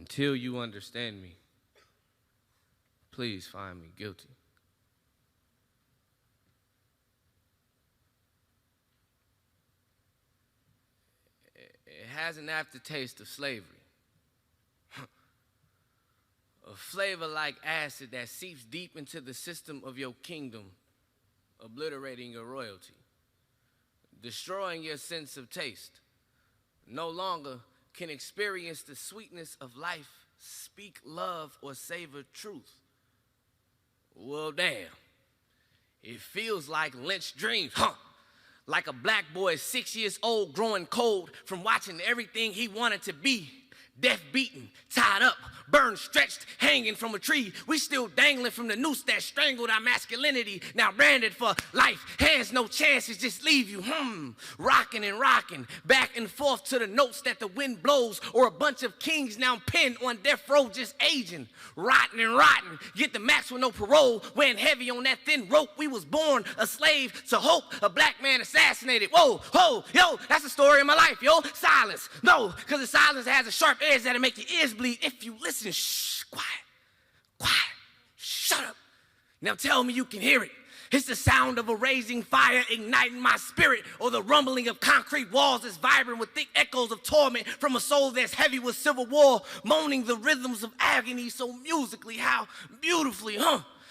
Until you understand me, please find me guilty. It has an aftertaste of slavery. A flavor like acid that seeps deep into the system of your kingdom, obliterating your royalty, destroying your sense of taste. No longer can experience the sweetness of life, speak love, or savor truth. Well, damn. It feels like lynched dreams, huh? Like a black boy 6 years old growing cold from watching everything he wanted to be. Death beaten, tied up, burned, stretched, hanging from a tree. We still dangling from the noose that strangled our masculinity. Now branded for life, hands no chances, just leave you, rocking and rocking, back and forth to the notes that the wind blows, or a bunch of kings now pinned on death row just aging, rotten and rotten, get the max with no parole, weighing heavy on that thin rope. We was born a slave to hope, a black man assassinated. Whoa, ho, yo, that's the story of my life, yo. Silence, no, because the silence has a sharp edge that'll make your ears bleed if you listen. Shh, quiet, shut up. Now tell me you can hear it. It's the sound of a raising fire igniting my spirit, or the rumbling of concrete walls that's vibrant with thick echoes of torment from a soul that's heavy with civil war, moaning the rhythms of agony so musically, how beautifully,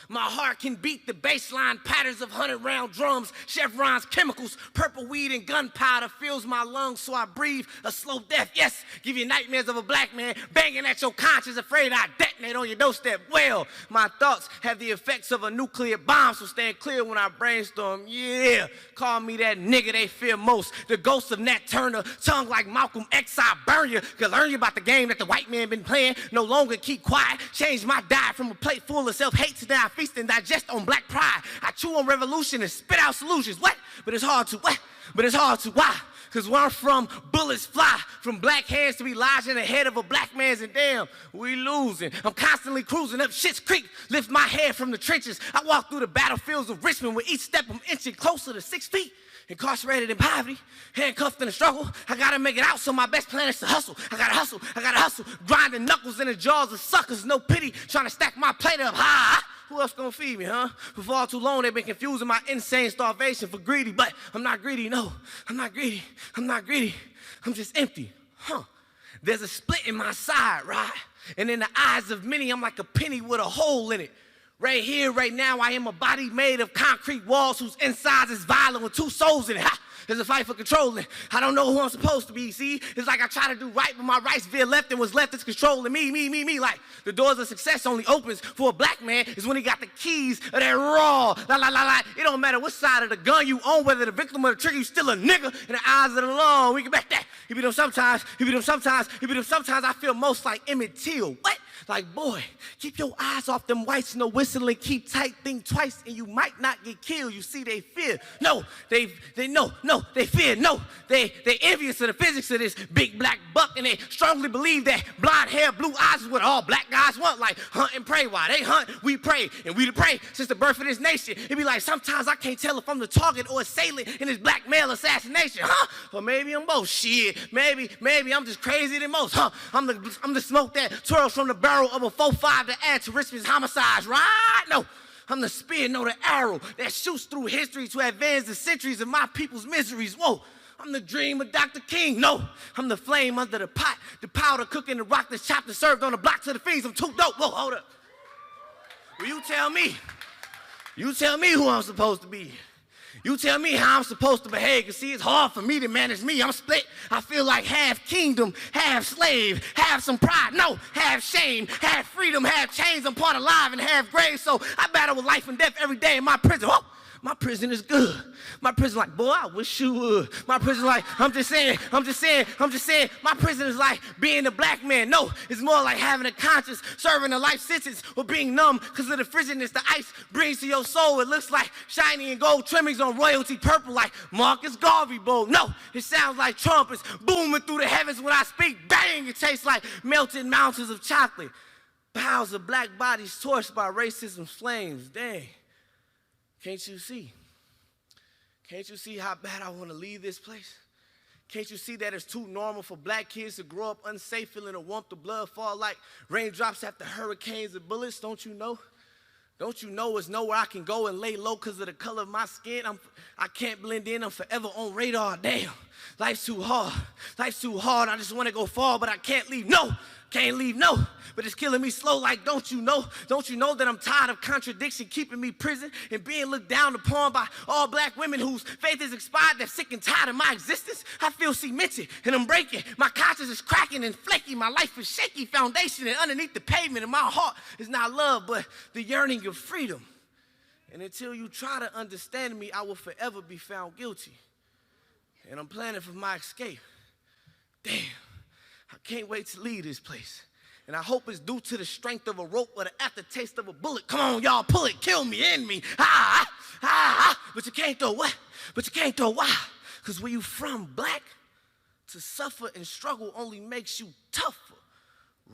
my heart can beat the baseline patterns of 100-round drums, chevrons, chemicals, purple weed, and gunpowder fills my lungs so I breathe a slow death. Yes, give you nightmares of a black man banging at your conscience, afraid I detonate on your doorstep. Well, my thoughts have the effects of a nuclear bomb, so stand clear when I brainstorm. Yeah, call me that nigga they fear most. The ghost of Nat Turner, tongue like Malcolm X, I burn you. Could learn you about the game that the white man been playing. No longer keep quiet. Change my diet from a plate full of self-hate to now feast and digest on black pride. I chew on revolution and spit out solutions. What? But it's hard to, what? But it's hard to, why? Because where I'm from, bullets fly from black hands to be lodged in the head of a black man's, and damn, we losing. I'm constantly cruising up Schitt's Creek, lift my head from the trenches. I walk through the battlefields of Richmond with each step I'm inching closer to 6 feet. Incarcerated in poverty, handcuffed in the struggle. I gotta make it out, so my best plan is to hustle. I gotta hustle, grinding knuckles in the jaws of suckers, no pity, trying to stack my plate up high. Who else gonna feed me, huh? For far too long, they've been confusing my insane starvation for greedy, but I'm not greedy, no. I'm not greedy, I'm just empty, There's a split in my side, right? And in the eyes of many, I'm like a penny with a hole in it. Right here, right now, I am a body made of concrete walls whose insides is violent with 2 souls in it. There's a fight for control, and I don't know who I'm supposed to be, see? It's like I try to do right, but my rights veer left, and what's left is controlling me. Like the doors of success only opens for a black man is when he got the keys of that raw. It don't matter what side of the gun you own, whether the victim or the trigger, you still a nigga in the eyes of the law. We can back that. You be them sometimes, I feel most like Emmett Till. What? Like, boy, keep your eyes off them whites, no whistling, keep tight, think twice, and you might not get killed. You see, they fear. No, they fear. No, they envious of the physics of this big black buck, and they strongly believe that blonde hair, blue eyes is what all black guys want. Like, hunt and pray. While they hunt, we pray, and we the prey since the birth of this nation. It be like, sometimes I can't tell if I'm the target or assailant in this black male assassination, Or maybe I'm both. Shit, maybe I'm just crazy than most, I'm the smoke that twirls from the barrel of a 4-5 to add to Richmond's homicides, right? No, I'm the spear, no, the arrow that shoots through history to advance the centuries of my people's miseries. Whoa, I'm the dream of Dr. King. No, I'm the flame under the pot, the powder cooking, the rock that's chopped and served on the block to the fiends. I'm too dope. Whoa, hold up. Well, you tell me who I'm supposed to be. You tell me how I'm supposed to behave, because see, it's hard for me to manage me. I'm split. I feel like half kingdom, half slave, half some pride, no, half shame, half freedom, half chains. I'm part alive and half grave, so I battle with life and death every day in my prison. Whoa. My prison is good. My prison like, boy, I wish you would. My prison like, I'm just saying. My prison is like being a black man. No, it's more like having a conscience, serving a life sentence, or being numb because of the frigidness the ice brings to your soul. It looks like shiny and gold trimmings on royalty purple like Marcus Garvey bowl. No, it sounds like trumpets booming through the heavens when I speak. Bang, it tastes like melted mountains of chocolate. Piles of black bodies torched by racism's flames. Dang. Can't you see? Can't you see how bad I want to leave this place? Can't you see that it's too normal for black kids to grow up unsafe, feeling the warmth of blood fall like raindrops after hurricanes and bullets? Don't you know? Don't you know it's nowhere I can go and lay low because of the color of my skin? I can't blend in. I'm forever on radar. Damn, life's too hard. Life's too hard. I just want to go far, but I can't leave. No, can't leave. No, but it's killing me slow. Like, don't you know? Don't you know that I'm tired of contradiction keeping me prison and being looked down upon by all black women whose faith is expired? They're sick and tired of my existence. I feel cemented and I'm breaking. My conscience is cracking and flaky. My life is shaky foundation and underneath the pavement. And my heart is not love, but the yearning of freedom. And until you try to understand me, I will forever be found guilty. And I'm planning for my escape. Damn, I can't wait to leave this place. And I hope it's due to the strength of a rope or the aftertaste of a bullet. Come on, y'all, pull it, kill me, end me. But you can't though, what? But you can't though, why? Because where you from, black? To suffer and struggle only makes you tougher.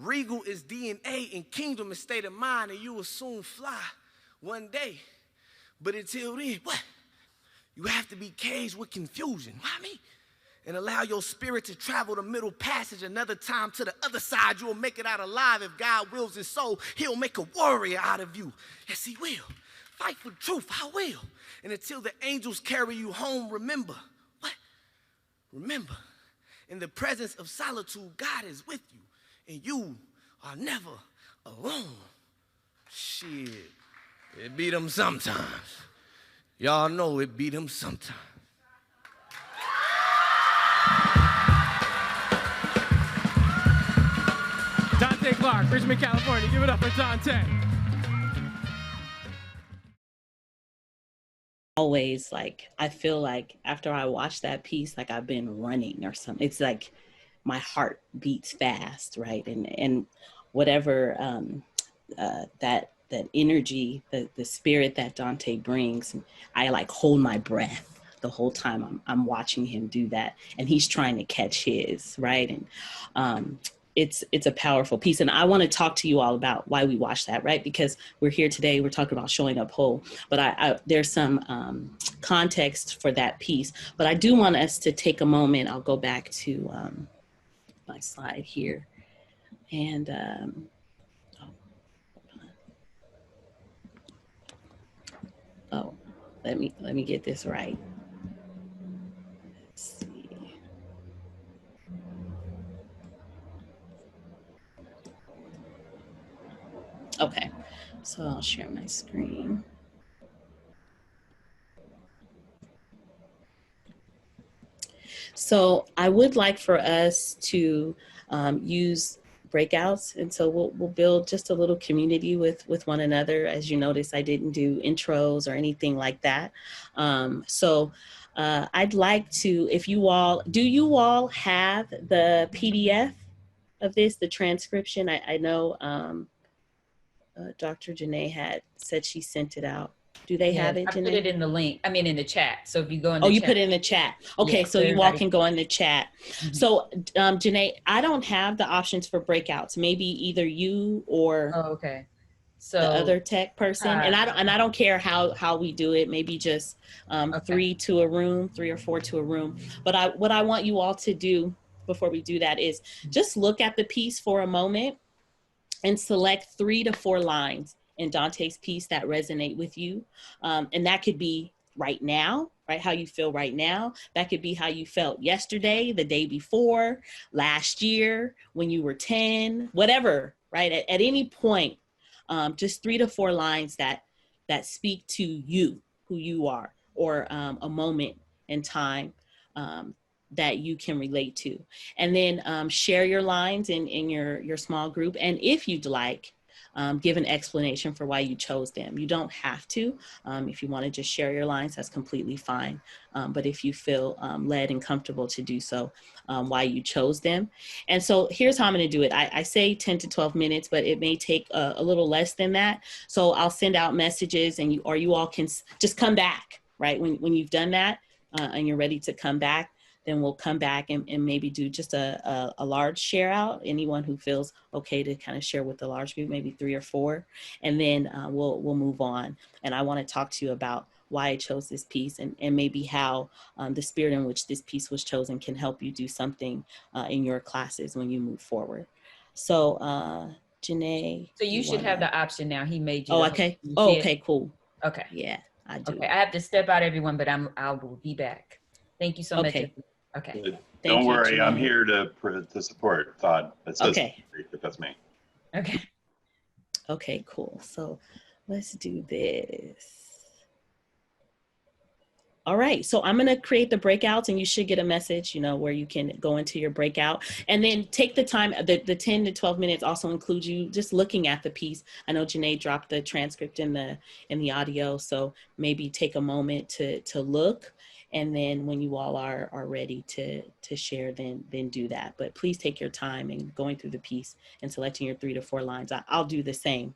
Regal is DNA and kingdom is state of mind, and you will soon fly one day. But until then, what? You have to be caged with confusion. Why me? And allow your spirit to travel the middle passage another time to the other side. You will make it out alive if God wills his soul. He'll make a warrior out of you. Yes, he will. Fight for truth. I will. And until the angels carry you home, remember. What? Remember, in the presence of solitude, God is with you. And you are never alone. Shit, it beat them sometimes. Y'all know it beat them sometimes. Dante Clark, Richmond, California. Give it up for Dante. Always, like, I feel like after I watch that piece, like I've been running or something. It's like my heart beats fast, right? And whatever that energy, the spirit that Dante brings, I like hold my breath the whole time I'm watching him do that, and he's trying to catch his, right? And it's a powerful piece. And I want to talk to you all about why we watch that, right? Because we're here today, we're talking about showing up whole, but there's some context for that piece. But I do want us to take a moment. I'll go back to my slide here. And let me get this right. Let's see. Okay, so I'll share my screen. So I would like for us to use breakouts, and so we'll build just a little community with one another. As you notice, I didn't do intros or anything like that. So I'd like to, if you all, do you all have the PDF of this, the transcription? I know Dr. Janae had said she sent it out. Do they have it, I Janae? put it in the link. I mean, in the chat. So if you go in the chat. Oh, you put it in the chat. Okay, yeah, so you all can go in the chat. Mm-hmm. So Janae, I don't have the options for breakouts. Maybe either you or okay. So the other tech person. And I don't care how we do it. Maybe just okay. 3 to a room, 3 or 4 to a room. But what I want you all to do before we do that is just look at the piece for a moment and select 3 to 4 lines in Dante's piece that resonate with you. And that could be right now, right? How you feel right now. That could be how you felt yesterday, the day before, last year, when you were 10, whatever, right? At any point, just 3 to 4 lines that speak to you, who you are, or a moment in time that you can relate to. And then share your lines in your small group. And if you'd like, give an explanation for why you chose them. You don't have to. If you want to just share your lines, that's completely fine. But if you feel led and comfortable to do so, why you chose them. And so here's how I'm going to do it. I say 10 to 12 minutes, but it may take a little less than that. So I'll send out messages and you all can just come back, right? When you've done that and you're ready to come back, then we'll come back and maybe do just a large share out. Anyone who feels okay to kind of share with the large group, maybe 3 or 4, and then we'll move on. And I want to talk to you about why it chose this piece, and maybe how the spirit in which this piece was chosen can help you do something in your classes when you move forward. So Janae. So you should have the option now. He made you. Oh, okay. Oh, okay, cool. Okay. Yeah, I do. Okay, I have to step out, everyone, but I will be back. Thank you so much. Okay. Okay. Don't worry, I'm here to support Todd. It says okay. But that's me. Okay. Okay, cool. So let's do this. All right, so I'm gonna create the breakouts, and you should get a message, you know, where you can go into your breakout, and then take the time, the 10 to 12 minutes also includes you just looking at the piece. I know Janae dropped the transcript in the audio, so maybe take a moment to look, and then when you all are ready to share, then do that. But please take your time in going through the piece and selecting your 3 to 4 lines. I'll do the same.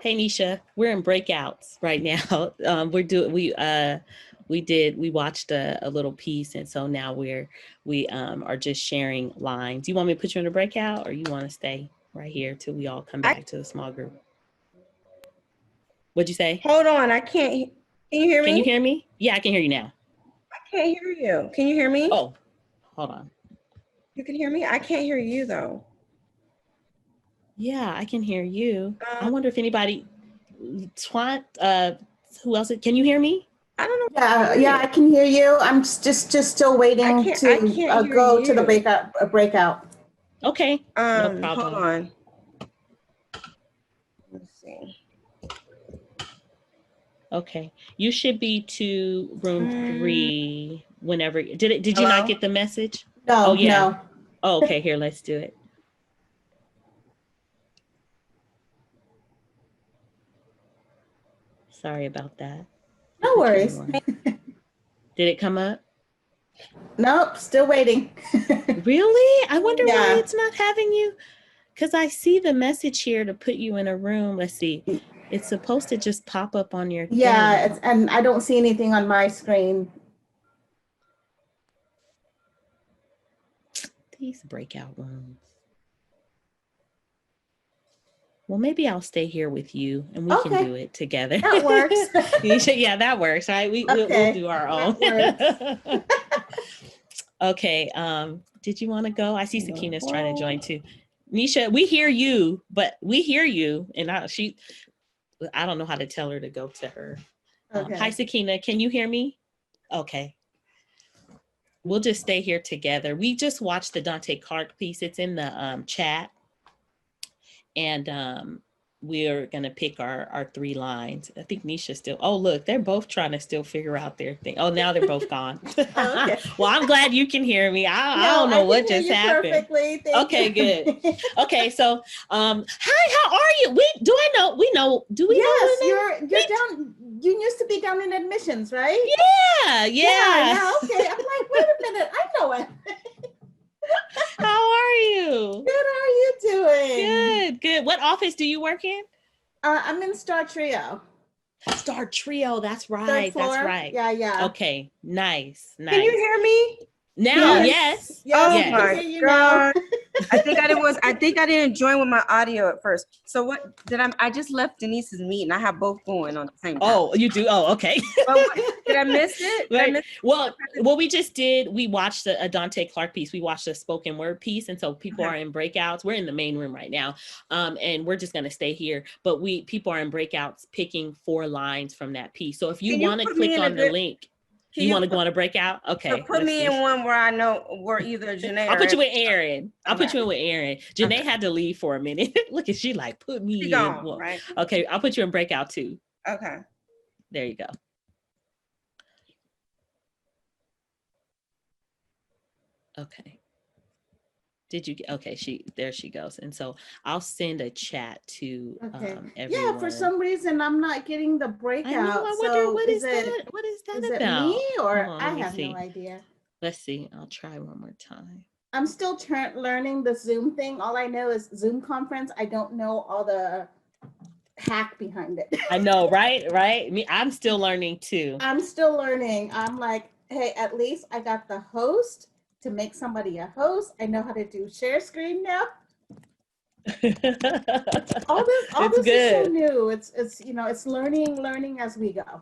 Hey Nisha, we're in breakouts right now. We watched a little piece, and so now we are just sharing lines. You want me to put you in a breakout, or you want to stay right here till we all come back to the small group? What'd you say? Hold on, I can't. Can you hear me? Can you hear me? Yeah, I can hear you now. I can't hear you. Can you hear me? Oh, hold on. You can hear me? I can't hear you though. Yeah, I can hear you. I wonder if anybody, who else? Can you hear me? I don't know. Yeah, I can hear you. I'm just still waiting to go to the breakout. Okay, no problem. Hold on. Let's see. Okay, you should be to room 3 whenever. Did you not get the message? No, oh yeah. No. Oh, okay, here, let's do it. Sorry about that. No worries. Did it come up? Nope, still waiting. Really? I wonder why it's not having you. Because I see the message here to put you in a room. Let's see. It's supposed to just pop up on your thing. And I don't see anything on my screen. These breakout rooms. Well, maybe I'll stay here with you and we Okay. can do it together. That works. Yeah, that works, right? We'll Okay, do our that own. Okay. Did you want to go? I see Sakina's trying to join too. Nisha, we hear you, and I don't know how to tell her to go to her. Okay. Hi, Sakina. Can you hear me? Okay. We'll just stay here together. We just watched the Dante Clark piece. It's in the chat. And we're going to pick our 3 lines. I think Nisha still, oh, look, they're both trying to still figure out their thing. Oh, now they're both gone. Okay. Well, I'm glad you can hear me. I don't know what just happened. Perfectly. Thank Okay, you. good. Okay, so hi, how are you? Do we know? Yes, you're down. You used to be down in admissions, right? Yeah. Yeah, okay. I'm like, wait a minute, I know it. How are you? Good, how are you doing? Good. What office do you work in? I'm in Star Trio. Star Trio, that's Third right. floor. That's right. Yeah. Okay, nice. Can you hear me? Now, yes. Oh Yes. my God. I think I didn't join with my audio at first. So what did I just left Denise's meeting. I have both going on the same time. Oh, you do? Oh, okay. Did I miss it? Right. Well, what we just did, we watched a Dante Clark piece. We watched a spoken word piece. And so people are in breakouts. We're in the main room right now. And we're just going to stay here. But people are in breakouts picking 4 lines from that piece. So if you want to click on the link, you want to go on a breakout? Okay. So put me in one where I know where either Janae I'll put you with Aaron. Put you in with Aaron. Janae had to leave for a minute. Look at she like, put me in. Well, right? Okay, I'll put you in breakout 2. Okay. There you go. Okay. Did you get, okay, there she goes. And so I'll send a chat to everyone. Yeah, for some reason I'm not getting the breakout. I know, I wonder what is that is about? It me or on, I have no idea. Let's see. I'll try one more time. I'm still learning the Zoom thing. All I know is Zoom conference. I don't know all the hack behind it. I know, right? I'm still learning too. I'm still learning. I'm like, hey, at least I got the host to make somebody a host. I know how to do share screen now. all this is so new. It's it's learning as we go.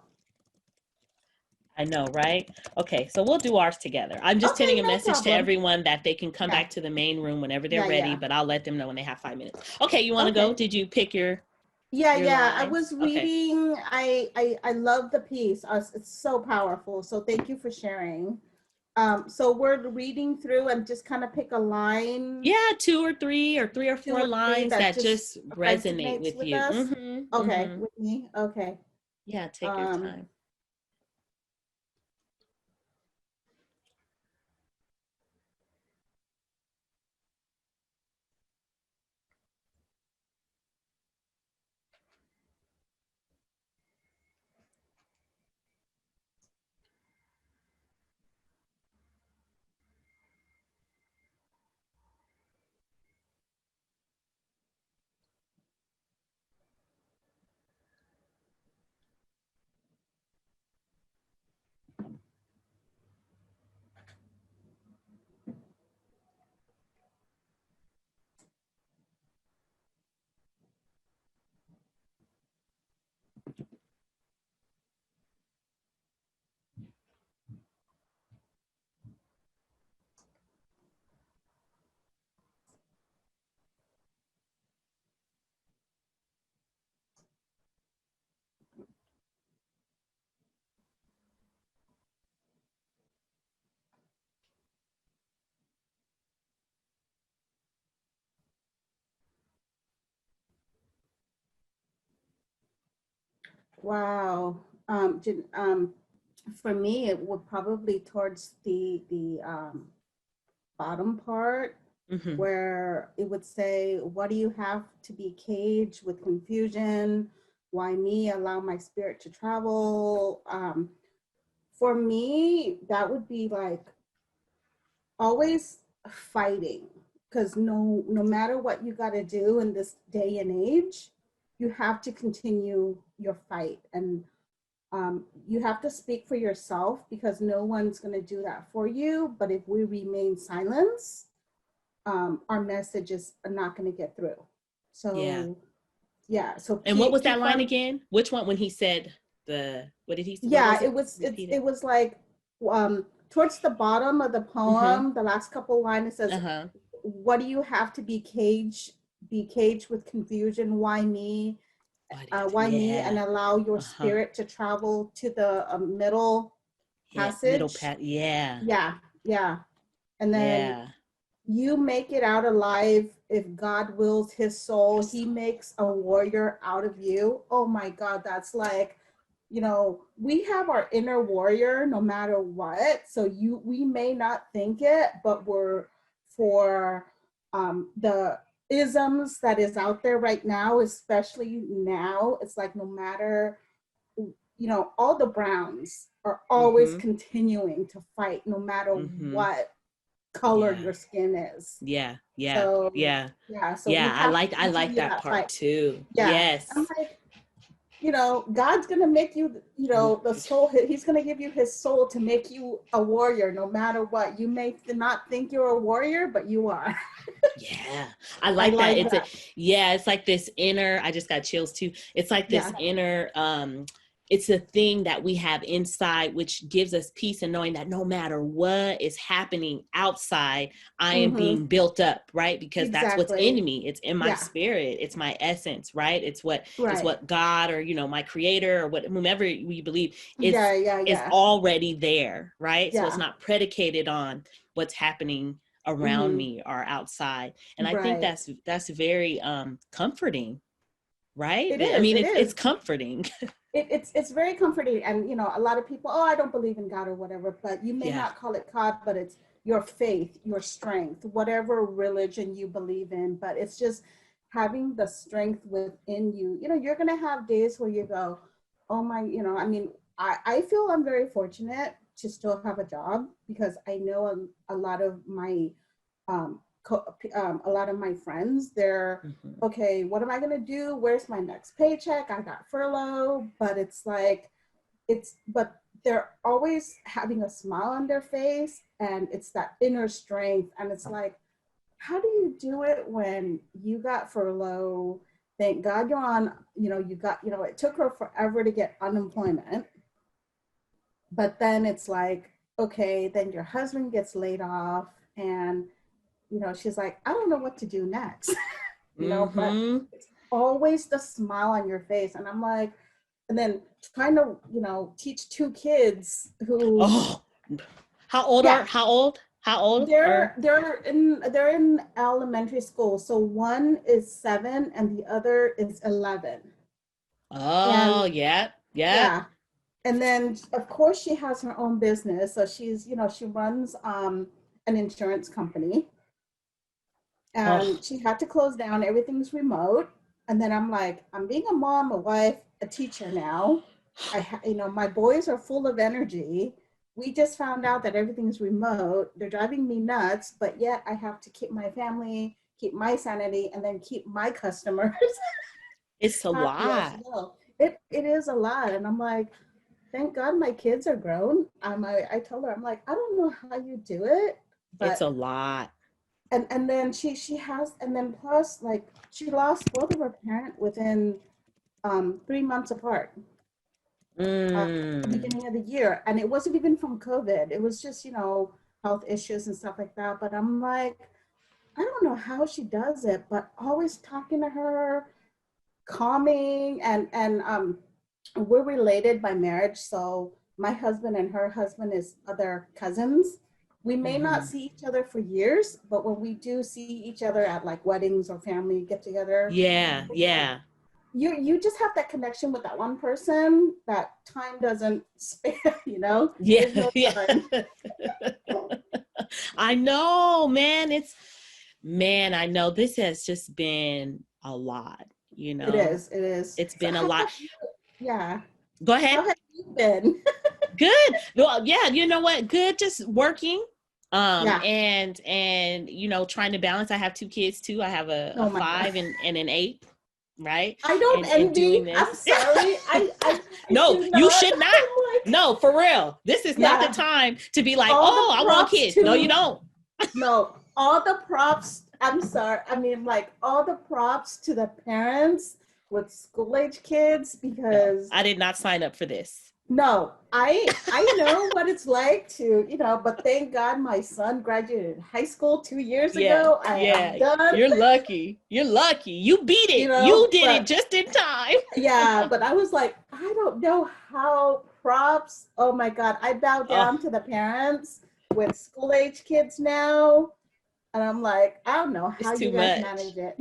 I know, right? Okay, so we'll do ours together. I'm just sending a message to everyone that they can come back to the main room whenever they're ready, but I'll let them know when they have 5 minutes. Okay, you want to go? Did you pick your lines? I was reading. I love the piece. It's so powerful. So thank you for sharing. So we're reading through and just kind of pick a line. Yeah, 2 or 3 or 3 or 4 lines that just resonate with you. Okay, with me. Okay. Yeah, take your time. Wow. For me, it would probably towards the bottom part where it would say, what do you have to be caged with confusion? Why me? Allow my spirit to travel. For me, that would be like always fighting, because no matter what you got to do in this day and age, you have to continue your fight, and you have to speak for yourself, because no one's going to do that for you. But if we remain silent, our messages are not going to get through. So Yeah. So And what was that keep line on- again? Which one? When he said what did he say? Yeah, What was Repeat it was like towards the bottom of the poem, the last couple lines, it says, Uh-huh. what do you have to be caged with confusion? Why me? Why me? And allow your spirit to travel to the middle passage. Yeah. Yeah. And then you make it out alive if God wills his soul. He makes a warrior out of you. Oh my God, that's like, you know, we have our inner warrior no matter what. So we may not think it, but we're for the isms that is out there right now, especially now, it's like no matter, you know, all the Browns are always continuing to fight no matter what color your skin is. Yeah. So, so I like that part fight. too. Yeah. Yes. I'm like, you know, God's gonna make you, you know, the soul. He's gonna give you his soul to make you a warrior, no matter what. You may not think you're a warrior, but you are. Yeah, I like that. It's like this inner. I just got chills too. It's like this inner. It's a thing that we have inside, which gives us peace and knowing that no matter what is happening outside, I am being built up, right? Because that's what's in me. It's in my spirit. It's my essence, right? It's what God, or, you know, my creator, or whomever we believe is already there, right? So it's not predicated on what's happening around me or outside. And I think that's very comforting, right? It's comforting. It's very comforting. And, you know, a lot of people, I don't believe in God or whatever, but you may not call it God, but it's your faith, your strength, whatever religion you believe in. But it's just having the strength within you. You know, you're going to have days where you go, oh my, you know, I mean, I feel I'm very fortunate to still have a job, because I know a lot of my a lot of my friends, they're okay, what am I gonna do? Where's my next paycheck? I got furlough. But it's like, but they're always having a smile on their face, and it's that inner strength. And it's like, how do you do it when you got furlough? Thank God you're on, you know, it took her forever to get unemployment. But then it's like, okay, then your husband gets laid off, and you know, she's like, I don't know what to do next. You know, but it's always the smile on your face. And I'm like, and then trying to, you know, teach two kids who how old? They're in elementary school. So one is 7 and the other is 11. Yeah. And then of course she has her own business. So she's, you know, she runs an insurance company. And she had to close down. Everything's remote. And then I'm like, I'm being a mom, a wife, a teacher now. You know, my boys are full of energy. We just found out that everything's remote. They're driving me nuts, but yet I have to keep my family, keep my sanity, and then keep my customers. It's a lot. Well. It is a lot. And I'm like, thank God my kids are grown. I told her, I'm like, I don't know how you do it. But it's a lot. And then she has, and then plus, like, she lost both of her parents within 3 months apart at the beginning of the year. And it wasn't even from COVID. It was just, you know, health issues and stuff like that. But I'm like, I don't know how she does it, but always talking to her, calming, and we're related by marriage. So my husband and her husband is other cousins. We may not see each other for years, but when we do see each other at like weddings or family get together. Yeah. You just have that connection with that one person that time doesn't spare, you know? Yeah. I know, man. I know this has just been a lot, you know? It is. It's been a lot. Yeah. Go ahead. How have you been? Good. Well, yeah, you know what? Good. Just working. And you know, trying to balance. I have 2 kids too. I have a 5 and an 8, right? I don't envy. I'm sorry. No, you should not. No, for real. This is not the time to be like, I want kids. No, you don't. No, all the props. I'm sorry. I mean, like, all the props to the parents with school age kids because I did not sign up for this. no, I know what it's like to, but thank God my son graduated high school 2 years ago. I am done. You're lucky. You're lucky. You beat it. You did it just in time. Yeah, but I was like, I don't know how props. Oh my God. I bow down to the parents with school age kids now. And I'm like, I don't know how you guys manage it.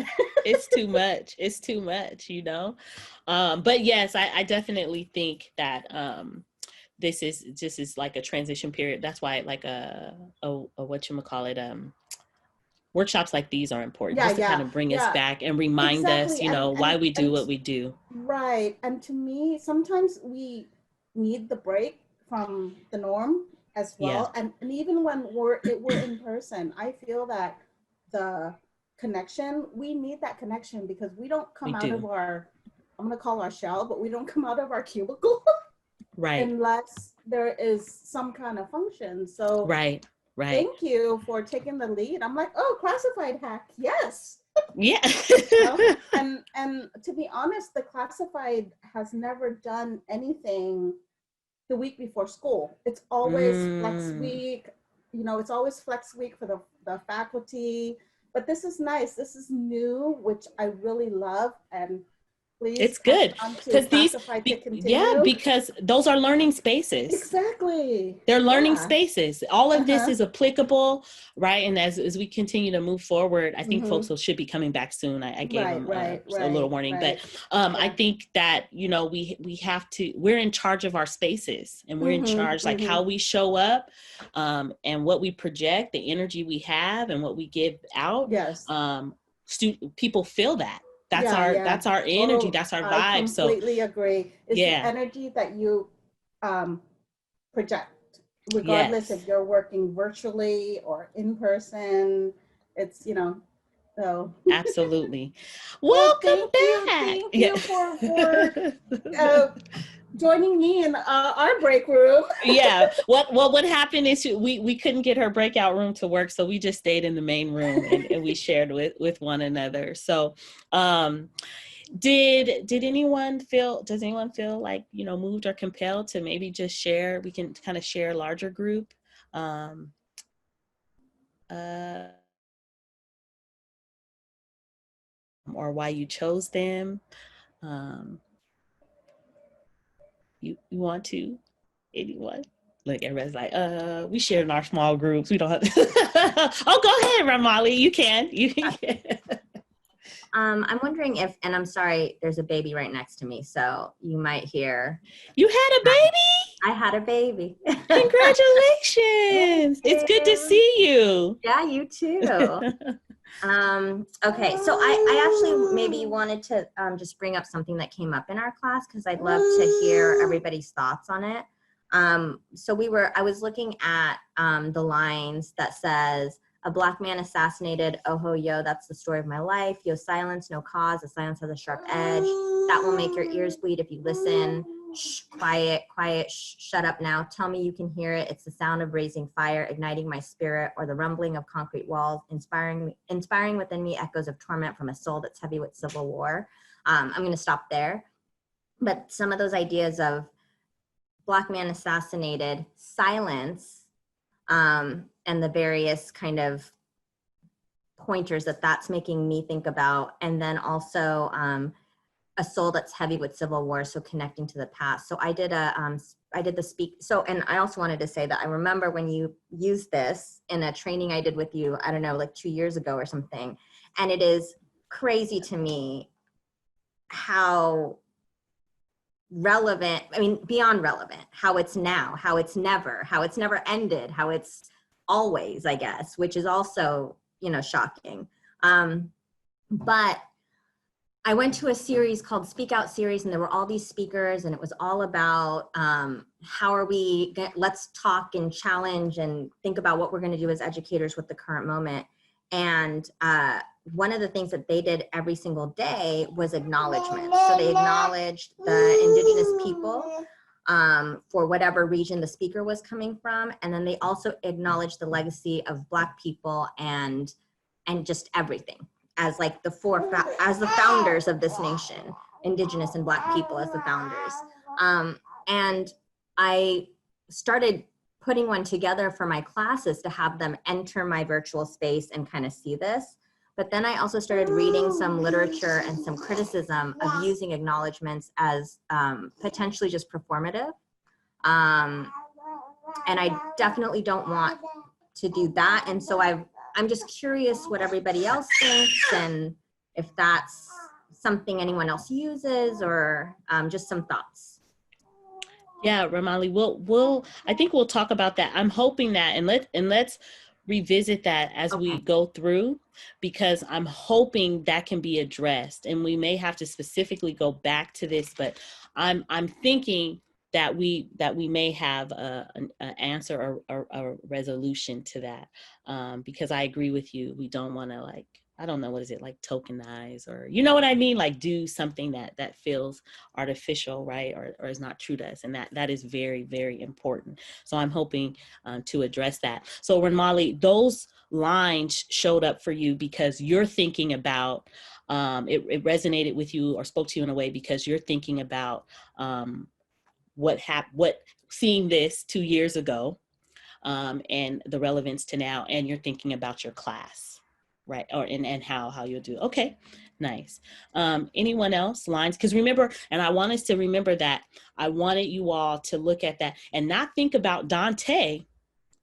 It's too much. It's too much, But yes, I definitely think that this is like a transition period. That's why like workshops like these are important, just to kind of bring us back and remind us, why we do what we do. Right. And to me, sometimes we need the break from the norm as well. And even when we're in person, I feel that the connection, we need that connection because we don't come out of our, I'm going to call our shell, but we don't come out of our cubicle. Right. Unless there is some kind of function. So right. Thank you for taking the lead. I'm like, oh, classified hack. Yes. Yeah. And to be honest, the classified has never done anything the week before school. It's always flex week. It's always flex week for the faculty. But this is nice. This is new, which I really love. And please, it's good because because those are learning spaces. Exactly. They're learning spaces. All of this is applicable, right? And as we continue to move forward, I think folks should be coming back soon. I gave them a little warning, but I think that we have to. We're in charge of our spaces, and we're in charge like how we show up, and what we project, the energy we have, and what we give out. Yes. People feel that. That's our energy. That's our vibe. I completely agree. It's the energy that you project, regardless if you're working virtually or in person. It's so absolutely. Welcome back. Thank you for joining me in our break room. What happened is we couldn't get her breakout room to work, so we just stayed in the main room and we shared with one another. So does anyone feel like moved or compelled to maybe just share? We can kind of share a larger group or why you chose them. You want to? Anyone? Like everybody's like, we share in our small groups. We don't have oh, go ahead, Ramali. You can. I'm wondering if, and I'm sorry, there's a baby right next to me, so you might hear. You had a baby? I had a baby. Congratulations. It's good to see you. Yeah, you too. Okay, so I actually maybe wanted to just bring up something that came up in our class because I'd love to hear everybody's thoughts on it. So I was looking at the lines that says, a Black man assassinated, oh ho yo, that's the story of my life. Yo, silence, no cause, the silence has a sharp edge. That will make your ears bleed if you listen. Shh, quiet, shut up now. Tell me you can hear it. It's the sound of raising fire, igniting my spirit, or the rumbling of concrete walls, inspiring within me echoes of torment from a soul that's heavy with civil war. I'm gonna stop there. But some of those ideas of Black man assassinated, silence, and the various kind of pointers that's making me think about, and then also a soul that's heavy with civil war, so connecting to the past. So I did the speak. So, and I also wanted to say that I remember when you used this in a training I did with you, I don't know, like 2 years ago or something. And it is crazy to me how relevant, I mean, beyond relevant, how it's now, how it's never ended, how it's always, I guess, which is also, shocking. But I went to a series called Speak Out Series, and there were all these speakers, and it was all about let's talk and challenge and think about what we're going to do as educators with the current moment. And one of the things that they did every single day was acknowledgement. So they acknowledged the Indigenous people for whatever region the speaker was coming from. And then they also acknowledged the legacy of Black people and just everything as like the founders of this nation. Indigenous and Black people as the founders. And I started putting one together for my classes to have them enter my virtual space and kind of see this. But then I also started reading some literature and some criticism of using acknowledgements as potentially just performative. And I definitely don't want to do that. And so I'm just curious what everybody else thinks and if that's something anyone else uses, or just some thoughts. Yeah, Ramali, I think we'll talk about that. I'm hoping that, and let's revisit that as we go through, because I'm hoping that can be addressed, and we may have to specifically go back to this, but I'm thinking that we may have an answer or a resolution to that, because I agree with you. We don't want to, like, I don't know, what is it, like tokenize, or you know what I mean, like do something that feels artificial, right, or is not true to us, and that is very, very important. So I'm hoping to address that. So Ramali, those lines showed up for you because you're thinking about it resonated with you or spoke to you in a way because you're thinking about what seeing this 2 years ago and the relevance to now, and you're thinking about your class. Right, and how you'll do. Okay, nice. Anyone else? Lines? Because remember, and I want us to remember that I wanted you all to look at that and not think about Dante,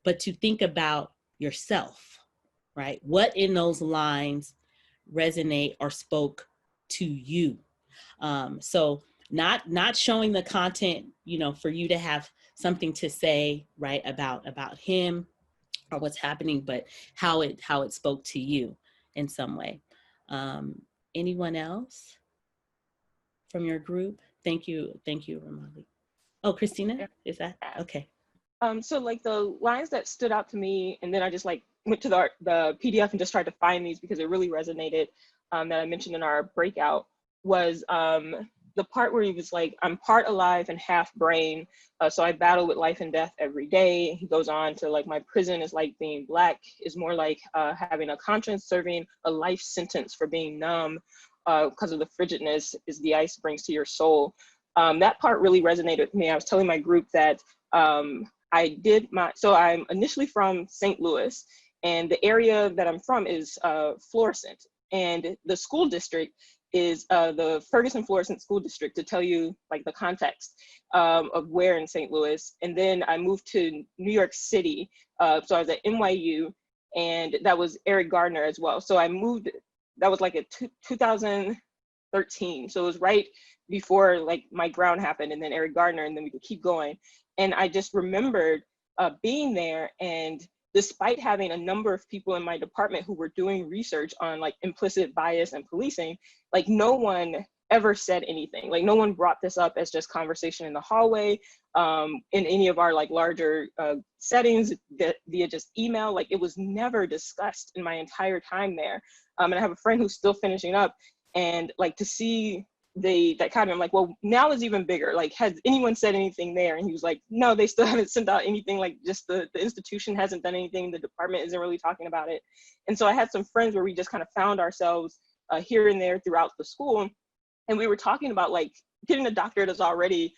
but to think about yourself, right? What in those lines resonate or spoke to you? So not showing the content, for you to have something to say, right, about him or what's happening, but how it spoke to you in some way. Anyone else from your group? Thank you, Ramali. Oh, Christina, is that okay? So like the lines that stood out to me, and then I just like went to the PDF and just tried to find these because it really resonated, that I mentioned in our breakout, was the part where he was like, I'm part alive and half brain, so I battle with life and death every day. He goes on to like, my prison is like being Black, is more like having a conscience, serving a life sentence for being numb because of the frigidness is the ice brings to your soul. That part really resonated with me. I was telling my group that so I'm initially from St. Louis, and the area that I'm from is Florissant, and the school district is the Ferguson-Florissant School District, to tell you like the context of where in St. Louis. And then I moved to New York City. So I was at NYU, and that was Eric Gardner as well. So I moved, that was like in 2013. So it was right before like Mike Brown happened, and then Eric Gardner, and then we could keep going. And I just remembered being there, and despite having a number of people in my department who were doing research on like implicit bias and policing, like no one ever said anything. Like no one brought this up as just conversation in the hallway, in any of our like larger settings via just email. Like it was never discussed in my entire time there. And I have a friend who's still finishing up, and like to see that kind of, I'm like, well, now is even bigger. Like, has anyone said anything there? And he was like, no, they still haven't sent out anything. Like just the institution hasn't done anything. The department isn't really talking about it. And so I had some friends where we just kind of found ourselves here and there throughout the school. And we were talking about like getting a doctorate is already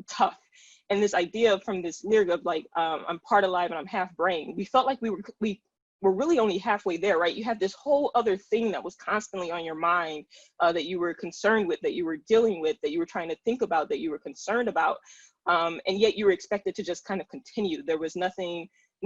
tough. And this idea from this lyric of like, I'm part alive and I'm half brain. We felt like we were really only halfway there, right? You had this whole other thing that was constantly on your mind, that you were concerned with, that you were dealing with, that you were trying to think about, that you were concerned about. And yet you were expected to just kind of continue. There was no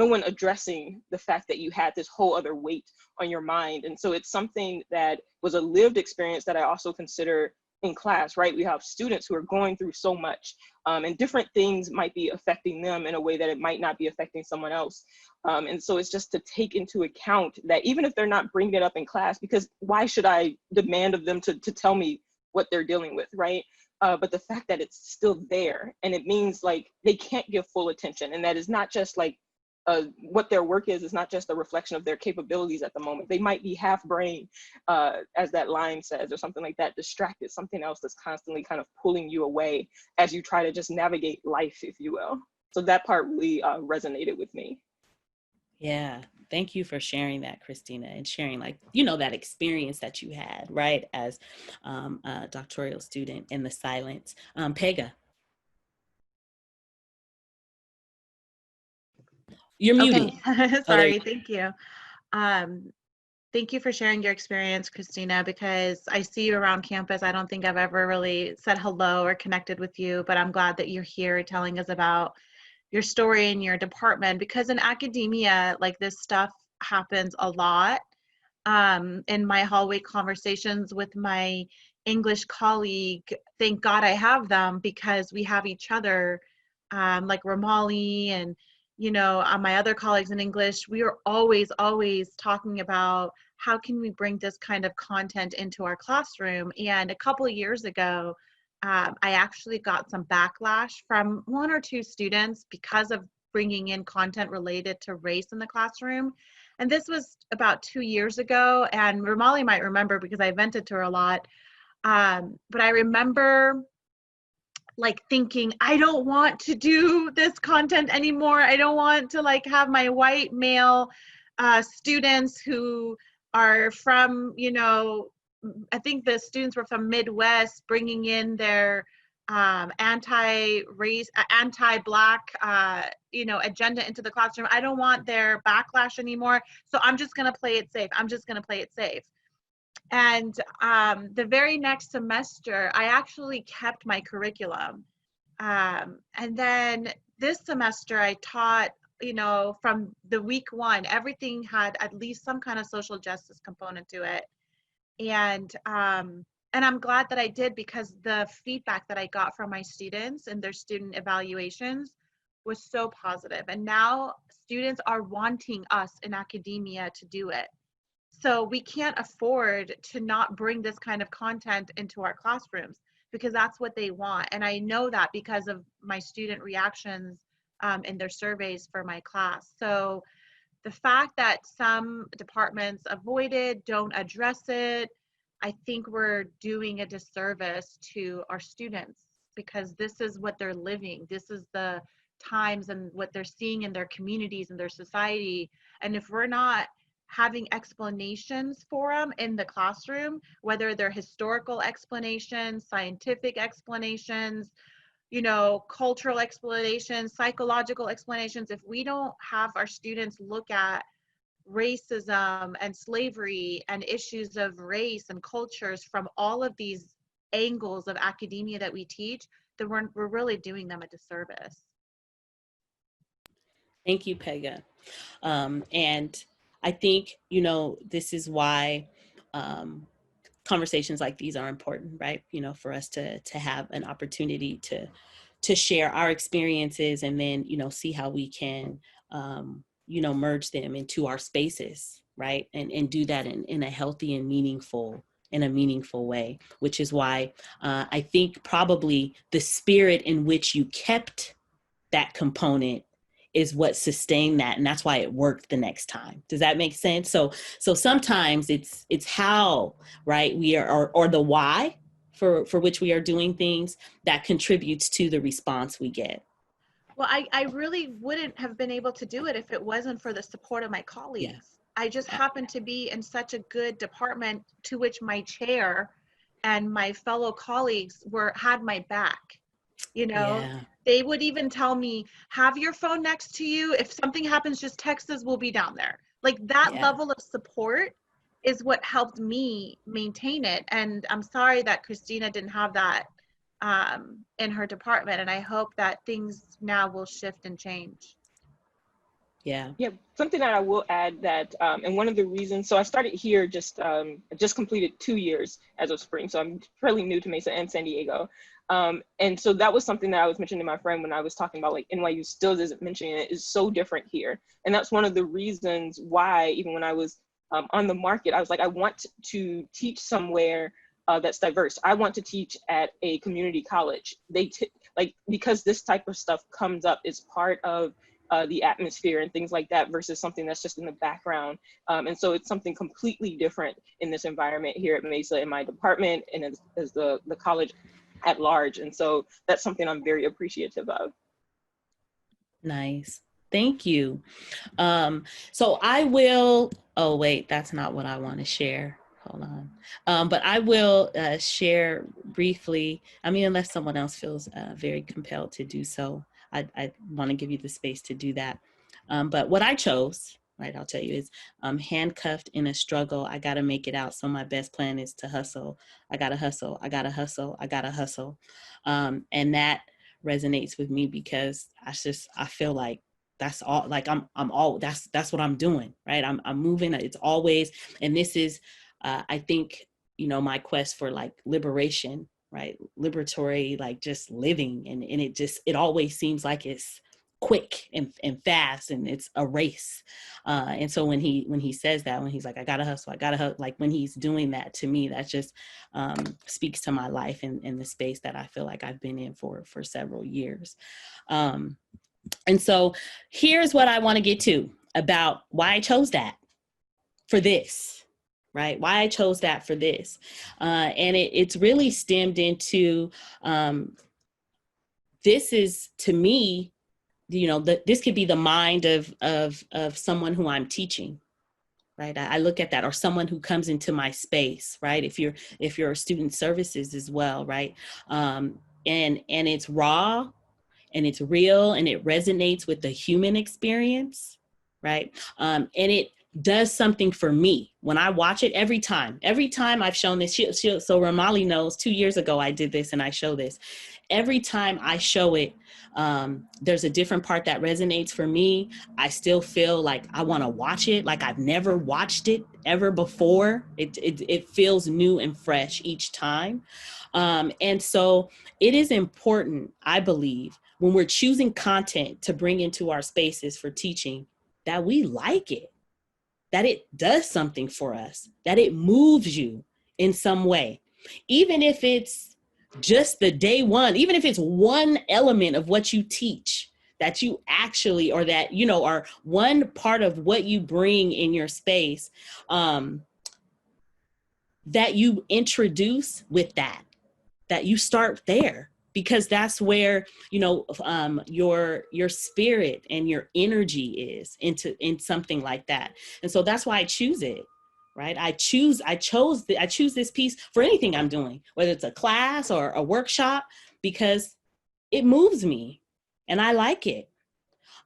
one addressing the fact that you had this whole other weight on your mind. And so it's something that was a lived experience that I also consider in class, right? We have students who are going through so much, and different things might be affecting them in a way that it might not be affecting someone else. And so it's just to take into account that even if they're not bringing it up in class, because why should I demand of them to tell me what they're dealing with, right? But the fact that it's still there, and it means like they can't give full attention, and that is not just like what their work is not just a reflection of their capabilities at the moment. They might be half brain, as that line says, or something like that, distracted, something else that's constantly kind of pulling you away as you try to just navigate life, if you will. So that part really resonated with me. Yeah, Thank you for sharing that, Christina, and sharing, like, you know, that experience that you had, right, as a doctoral student in the silence. Pega, you're muted. Okay. Oh, there Sorry. Thank you. Thank you for sharing your experience, Christina, because I see you around campus. I don't think I've ever really said hello or connected with you, but I'm glad that you're here telling us about your story in your department, because in academia, like, this stuff happens a lot. In my hallway conversations with my English colleague, thank God I have them, because we have each other, like Romali and, you know, my other colleagues in English. We are always talking about how can we bring this kind of content into our classroom. And a couple of years ago, I actually got some backlash from one or two students because of bringing in content related to race in the classroom. And this was about 2 years ago, and Romali might remember because I vented to her a lot. But I remember, like, thinking, I don't want to do this content anymore. I don't want to, like, have my white male students who are from, you know, I think the students were from Midwest, bringing in their anti-race, anti-Black, you know, agenda into the classroom. I don't want their backlash anymore. So I'm just going to play it safe. I'm just going to play it safe. And the very next semester, I actually kept my curriculum. And then this semester, I taught, you know, from the week one, everything had at least some kind of social justice component to it. And I'm glad that I did, because the feedback that I got from my students and their student evaluations was so positive. And now students are wanting us in academia to do it. So we can't afford to not bring this kind of content into our classrooms, because that's what they want. And I know that because of my student reactions in their surveys for my class. So the fact that some departments avoid it, don't address it, I think we're doing a disservice to our students, because this is what they're living. This is the times and what they're seeing in their communities and their society. And if we're not having explanations for them in the classroom, whether they're historical explanations, scientific explanations, you know, cultural explanations, psychological explanations, if we don't have our students look at racism and slavery and issues of race and cultures from all of these angles of academia that we teach, then we're really doing them a disservice. Thank you, Pega. And I think, you know, this is why conversations like these are important, right? You know, for us to have an opportunity to share our experiences, and then, you know, see how we can, you know, merge them into our spaces, right? And do that in a healthy and meaningful way, which is why I think probably the spirit in which you kept that component is what sustained that, and that's why it worked the next time. Does that make sense? So sometimes it's how, right, we are, or the why for which we are doing things that contributes to the response we get. Well, I really wouldn't have been able to do it if it wasn't for the support of my colleagues. Yeah. I just happened to be in such a good department to which my chair and my fellow colleagues had my back. You know, yeah. They would even tell me, have your phone next to you. If something happens, just text us, we'll be down there. Like, that level of support is what helped me maintain it. And I'm sorry that Christina didn't have that in her department. And I hope that things now will shift and change. Yeah. Yeah, something that I will add that, and one of the reasons, so I started here just completed 2 years as of spring. So I'm fairly new to Mesa and San Diego. And so that was something that I was mentioning to my friend when I was talking about, like, NYU still isn't mentioning it, is so different here. And that's one of the reasons why, even when I was on the market, I was like, I want to teach somewhere that's diverse. I want to teach at a community college. Because this type of stuff comes up, it's part of the atmosphere and things like that, versus something that's just in the background. And so it's something completely different in this environment here at Mesa, in my department, and as the college at large. And so that's something I'm very appreciative of. Nice. Thank you. So I will, oh wait, that's not what I want to share. Hold on. But I will share briefly, I mean, unless someone else feels very compelled to do so, I want to give you the space to do that. But what I chose, right, I'll tell you, is handcuffed in a struggle. I got to make it out. So my best plan is to hustle. I got to hustle. I got to hustle. I got to hustle. And that resonates with me because I feel like that's all, like I'm all, that's what I'm doing, right? I'm moving. It's always, and this is, I think, you know, my quest for like liberation, right? Liberatory, like just living. And it always seems like it's quick and fast and it's a race. And so when he says that, when he's like, I gotta hustle, like when he's doing that, to me, that just speaks to my life and the space that I feel like I've been in for several years. And so here's what I want to get to about why I chose that for this, right? Why I chose that for this. And it's really stemmed into, this is, to me, you know, this could be the mind of someone who I'm teaching, right? I look at that, or someone who comes into my space, right? If you're student services as well, right? And it's raw, and it's real, and it resonates with the human experience, right? And it does something for me when I watch it every time I've shown this. So Ramali knows 2 years ago I did this and I show this. Every time I show it, there's a different part that resonates for me. I still feel like I want to watch it, like I've never watched it ever before. It feels new and fresh each time. And so it is important, I believe, when we're choosing content to bring into our spaces for teaching, that we like it, that it does something for us, that it moves you in some way. Even if it's just the day one, even if it's one element of what you teach that you actually, or that, you know, are one part of what you bring in your space, that you introduce with that you start there. Because that's where, you know, your spirit and your energy is in something like that. And so that's why I choose it, right? I choose this piece for anything I'm doing, whether it's a class or a workshop, because it moves me and I like it.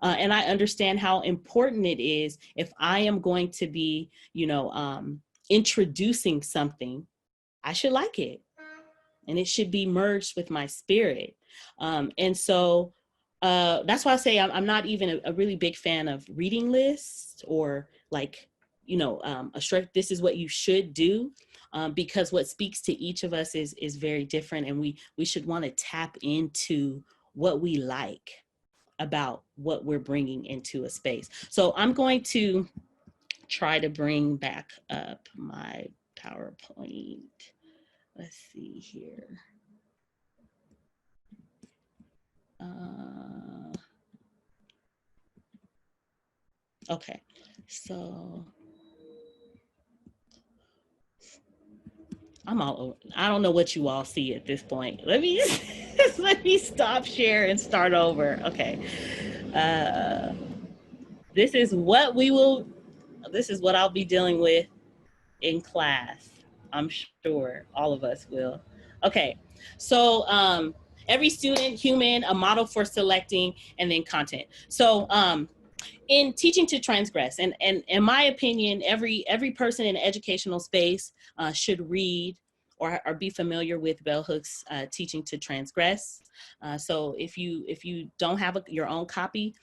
And I understand how important it is if I am going to be, you know, introducing something, I should like it. And it should be merged with my spirit. And so that's why I say I'm not even a really big fan of reading lists or like, you know, this is what you should do, because what speaks to each of us is very different. And we should want to tap into what we like about what we're bringing into a space. So I'm going to try to bring back up my PowerPoint. Let's see here. Okay, so I'm all over. I don't know what you all see at this point. Let me stop share and start over. Okay. This is what I'll be dealing with in class. I'm sure all of us will. Okay, so every student, human, a model for selecting, and then content. So in teaching to transgress, and in my opinion, every person in the educational space should read or be familiar with Bell Hooks' Teaching to Transgress. So if you don't have your own copy,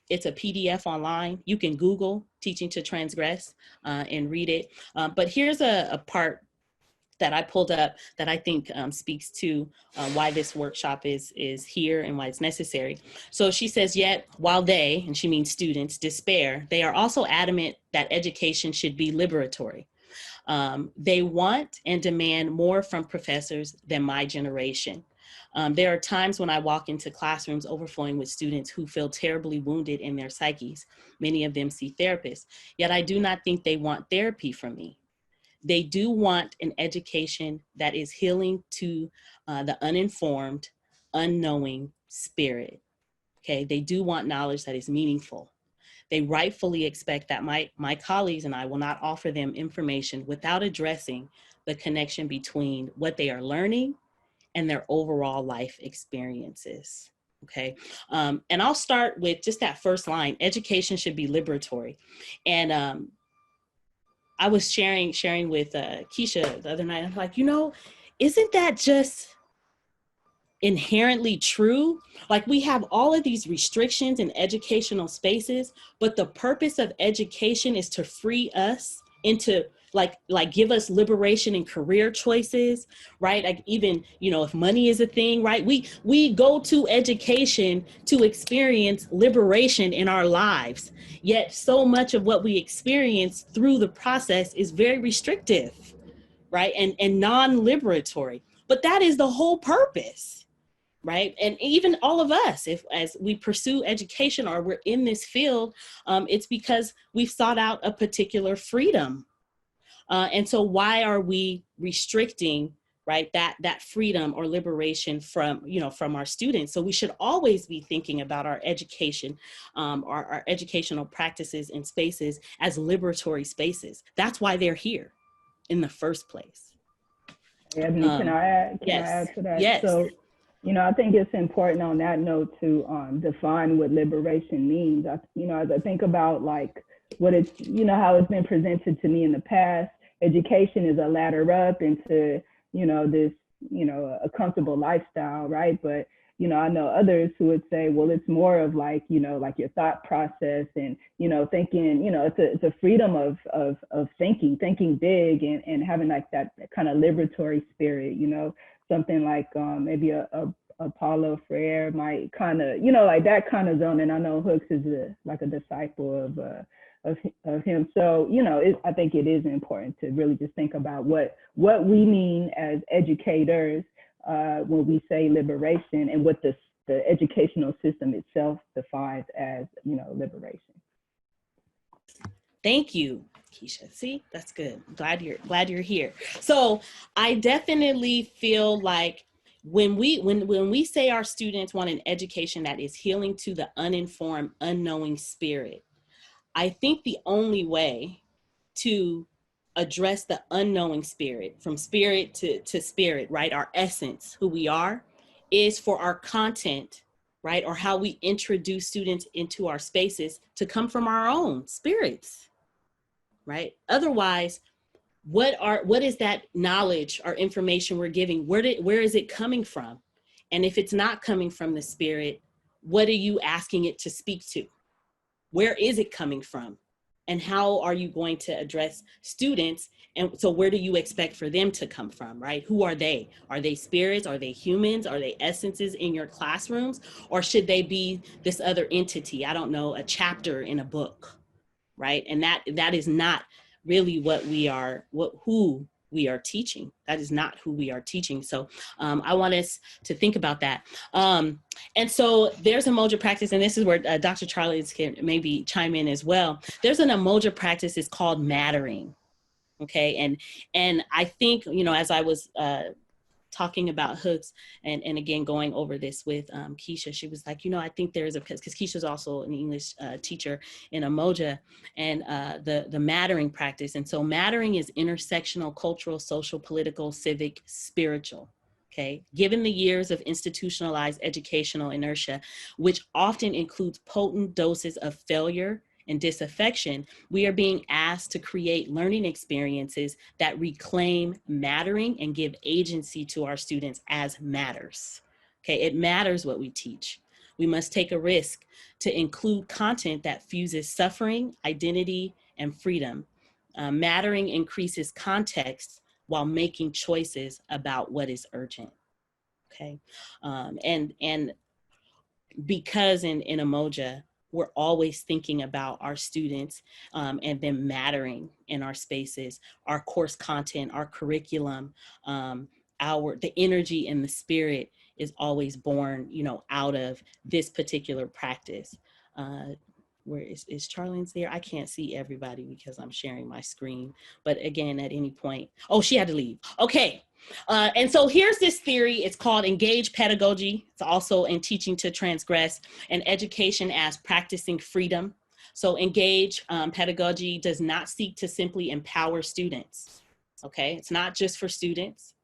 it's a PDF online. You can Google Teaching to Transgress and read it. But here's a part that I pulled up that I think speaks to why this workshop is here and why it's necessary. So she says, yet while they, and she means students, despair, they are also adamant that education should be liberatory. They want and demand more from professors than my generation. There are times when I walk into classrooms overflowing with students who feel terribly wounded in their psyches. Many of them see therapists, yet I do not think they want therapy from me. They do want an education that is healing to the uninformed, unknowing spirit. Okay, they do want knowledge that is meaningful. They rightfully expect that my colleagues and I will not offer them information without addressing the connection between what they are learning and their overall life experiences. Okay, and I'll start with just that first line: education should be liberatory. And I was sharing with Keisha the other night. I'm like, isn't that just inherently true? Like, we have all of these restrictions in educational spaces, but the purpose of education is to free us into like give us liberation and career choices, right? Like, even, if money is a thing, right? We go to education to experience liberation in our lives. Yet so much of what we experience through the process is very restrictive, right? And non-liberatory. But that is the whole purpose, right? And even all of us, as we pursue education or we're in this field, it's because we've sought out a particular freedom. And so why are we restricting, right, that freedom or liberation from our students? So we should always be thinking about our education, our educational practices and spaces as liberatory spaces. That's why they're here in the first place. Ebony, can I add to that? Yes. So, I think it's important on that note to define what liberation means. As I think about like what it's, how it's been presented to me in the past, education is a ladder up into, this, a comfortable lifestyle, right? But, I know others who would say, well, it's more of like, like your thought process and, thinking, it's a freedom of thinking big and having like that kind of liberatory spirit, something like maybe a Paulo Freire might kind of, like that kind of zone. And I know Hooks is like a disciple of him. So, I think it is important to really just think about what we mean as educators when we say liberation and what the educational system itself defines as, liberation. Thank you, Keisha. See, that's good. Glad you're here. So I definitely feel like when we say our students want an education that is healing to the uninformed, unknowing spirit, I think the only way to address the unknowing spirit, from spirit to spirit, right? Our essence, who we are, is for our content, right? Or how we introduce students into our spaces to come from our own spirits, right? Otherwise, what is that knowledge or information we're giving? Where is it coming from? And if it's not coming from the spirit, what are you asking it to speak to? Where is it coming from? And how are you going to address students? And so where do you expect for them to come from, right? Who are they? Are they spirits? Are they humans? Are they essences in your classrooms? Or should they be this other entity? I don't know, a chapter in a book, right? And that is not really who we are teaching. That is not who we are teaching. So I want us to think about that. And so there's a Umoja practice, and this is where Dr. Charlie can maybe chime in as well. There's an Umoja practice, it's called mattering. Okay, and I think, as I was talking about Hooks and again going over this with Keisha, she was like, I think there is because Keisha's also an English teacher in Umoja, and the mattering practice. And so mattering is intersectional, cultural, social, political, civic, spiritual. Okay, given the years of institutionalized educational inertia, which often includes potent doses of failure and disaffection, we are being asked to create learning experiences that reclaim mattering and give agency to our students as matters. Okay, it matters what we teach. We must take a risk to include content that fuses suffering, identity, and freedom. Mattering increases context while making choices about what is urgent. Okay, and because in Umoja, we're always thinking about our students and them mattering in our spaces, our course content, our curriculum, the energy and the spirit is always born, out of this particular practice. Where is Charlene's there? I can't see everybody because I'm sharing my screen. But again, at any point, oh, she had to leave. Okay, And so here's this theory. It's called engaged pedagogy. It's also in teaching to transgress, and education as practicing freedom. So engaged pedagogy does not seek to simply empower students. Okay, it's not just for students.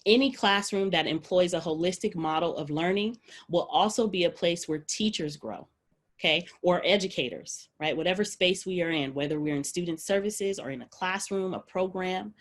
Any classroom that employs a holistic model of learning will also be a place where teachers grow, okay, or educators, right? Whatever space we are in, whether we're in student services or in a classroom, a program,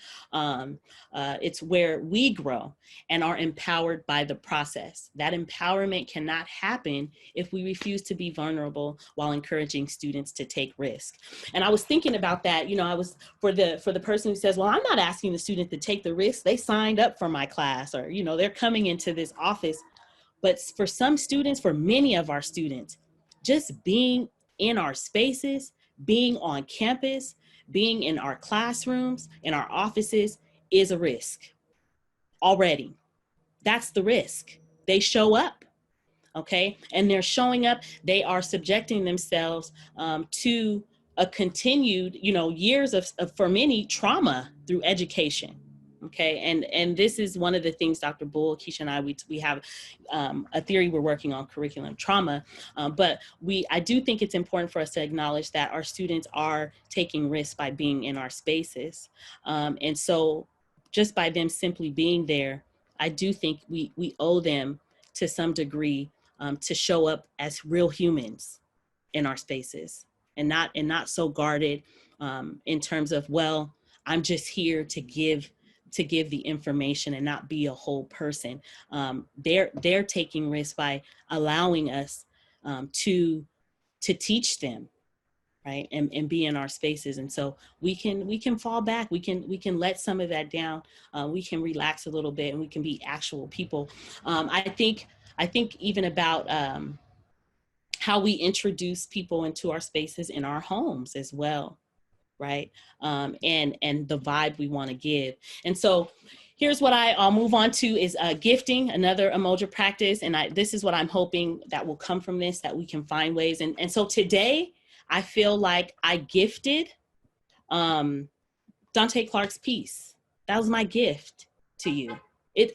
it's where we grow and are empowered by the process. That empowerment cannot happen if we refuse to be vulnerable while encouraging students to take risk. And I was thinking about that, I was, for the person who says, well, I'm not asking the student to take the risk. They signed up for my class, or, they're coming into this office. But for some students, for many of our students, just being in our spaces, being on campus, being in our classrooms, in our offices is a risk already. That's the risk. They show up, okay? And they're showing up, they are subjecting themselves to a continued, years of, for many, trauma through education. Okay, and this is one of the things Dr. Bull, Keisha and I, we have a theory we're working on, curriculum trauma, but I do think it's important for us to acknowledge that our students are taking risks by being in our spaces. And so just by them simply being there, I do think we owe them to some degree to show up as real humans in our spaces, and not so guarded in terms of, well, I'm just here to give the information and not be a whole person. They're taking risks by allowing us to teach them, right, and be in our spaces. And so we can fall back, we can let some of that down, we can relax a little bit, and we can be actual people. I think even about how we introduce people into our spaces in our homes as well, right? And the vibe we want to give. And so here's what I'll move on to is gifting, another Umoja practice. And this is what I'm hoping that will come from this, that we can find ways. And so today I feel like I gifted Dante Clark's piece. That was my gift to you.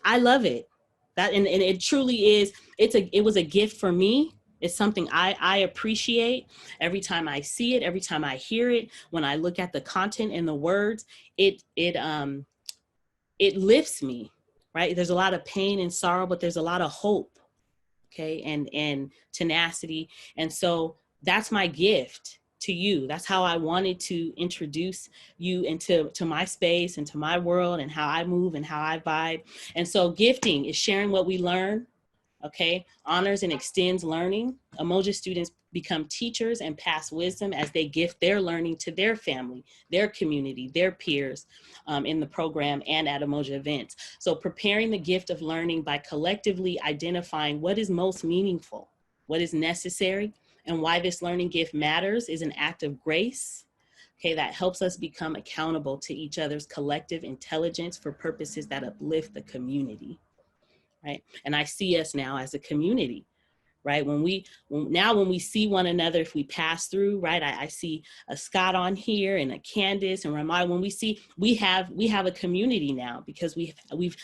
I love it. And it truly is, it was a gift for me. It's something I appreciate every time I see it, every time I hear it. When I look at the content and the words, it lifts me, right? There's a lot of pain and sorrow, but there's a lot of hope, okay, and tenacity. And so that's my gift to you. That's how I wanted to introduce you into my space and to my world and how I move and how I vibe. And so gifting is sharing what we learn, okay, honors and extends learning. Umoja students become teachers and pass wisdom as they gift their learning to their family, their community, their peers in the program and at Umoja events. So preparing the gift of learning by collectively identifying what is most meaningful, what is necessary, and why this learning gift matters is an act of grace, okay, that helps us become accountable to each other's collective intelligence for purposes that uplift the community. Right? And I see us now as a community, right? When we see one another, if we pass through, right? I see a Scott on here and a Candace and Ramai. When we have a community now because we've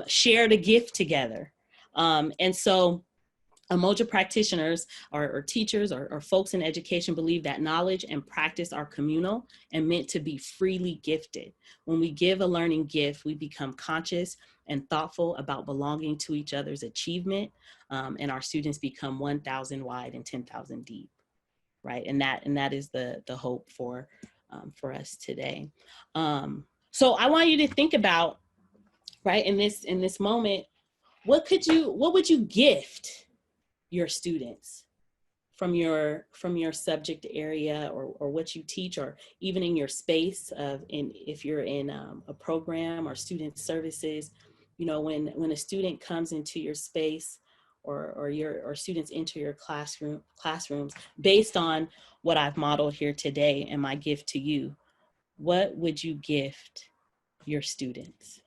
shared a gift together. And so Umoja practitioners or teachers or folks in education believe that knowledge and practice are communal and meant to be freely gifted. When we give a learning gift, we become conscious and thoughtful about belonging to each other's achievement, and our students become 1,000 wide and 10,000 deep, right? And that is the hope for us today. So I want you to think about, right, in this moment, what would you gift your students from your subject area or what you teach, or even in your space if you're in a program or student services. When a student comes into your space or students enter your classrooms, based on what I've modeled here today and my gift to you, what would you gift your students?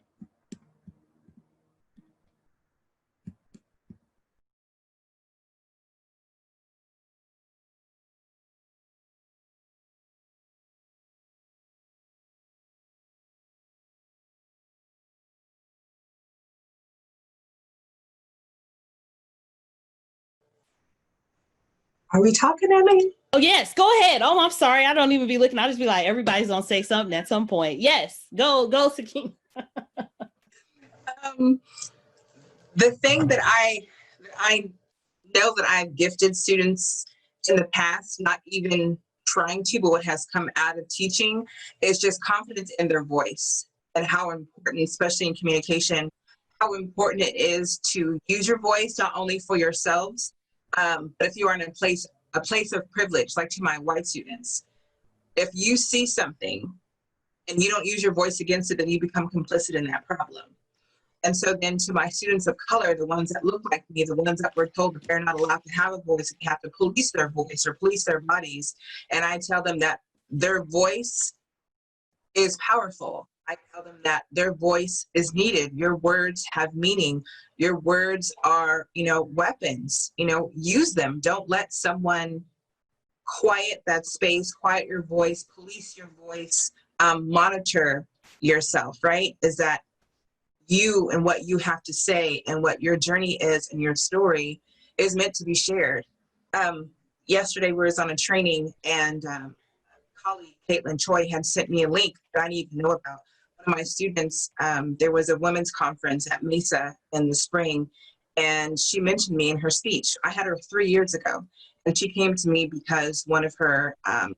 Are we talking at me? Oh, yes, go ahead. Oh, I'm sorry. I don't even be looking. I'll just be like, everybody's gonna say something at some point. Yes, go, Sakina. The thing that I know that I've gifted students in the past, not even trying to, but what has come out of teaching is just confidence in their voice and how important, especially in communication, how important it is to use your voice, not only for yourselves, but if you are in a place of privilege, like to my white students, if you see something and you don't use your voice against it, then you become complicit in that problem. And so then to my students of color, the ones that look like me, the ones that were told that they're not allowed to have a voice, they have to police their voice or police their bodies. And I tell them that their voice is powerful. I tell them that their voice is needed. Your words have meaning. Your words are, weapons. Use them. Don't let someone quiet that space, quiet your voice, police your voice, monitor yourself, right? Is that you and what you have to say and what your journey is and your story is meant to be shared. Yesterday we was on a training and colleague Caitlin Choi had sent me a link that I didn't even know about. One of my students, there was a women's conference at Mesa in the spring, and she mentioned me in her speech. I had her 3 years ago, and she came to me because one of her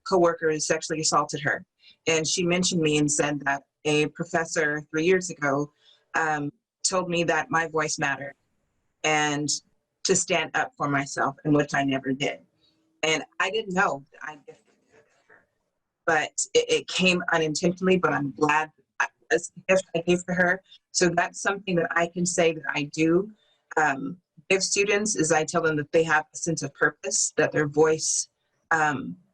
coworkers sexually assaulted her. And she mentioned me and said that a professor 3 years ago told me that my voice mattered and to stand up for myself, and which I never did. And I didn't know that I gifted her, but it came unintentionally, but I'm glad it's the gift I gave to her. So that's something that I can say that I do give students, is I tell them that they have a sense of purpose, that their voice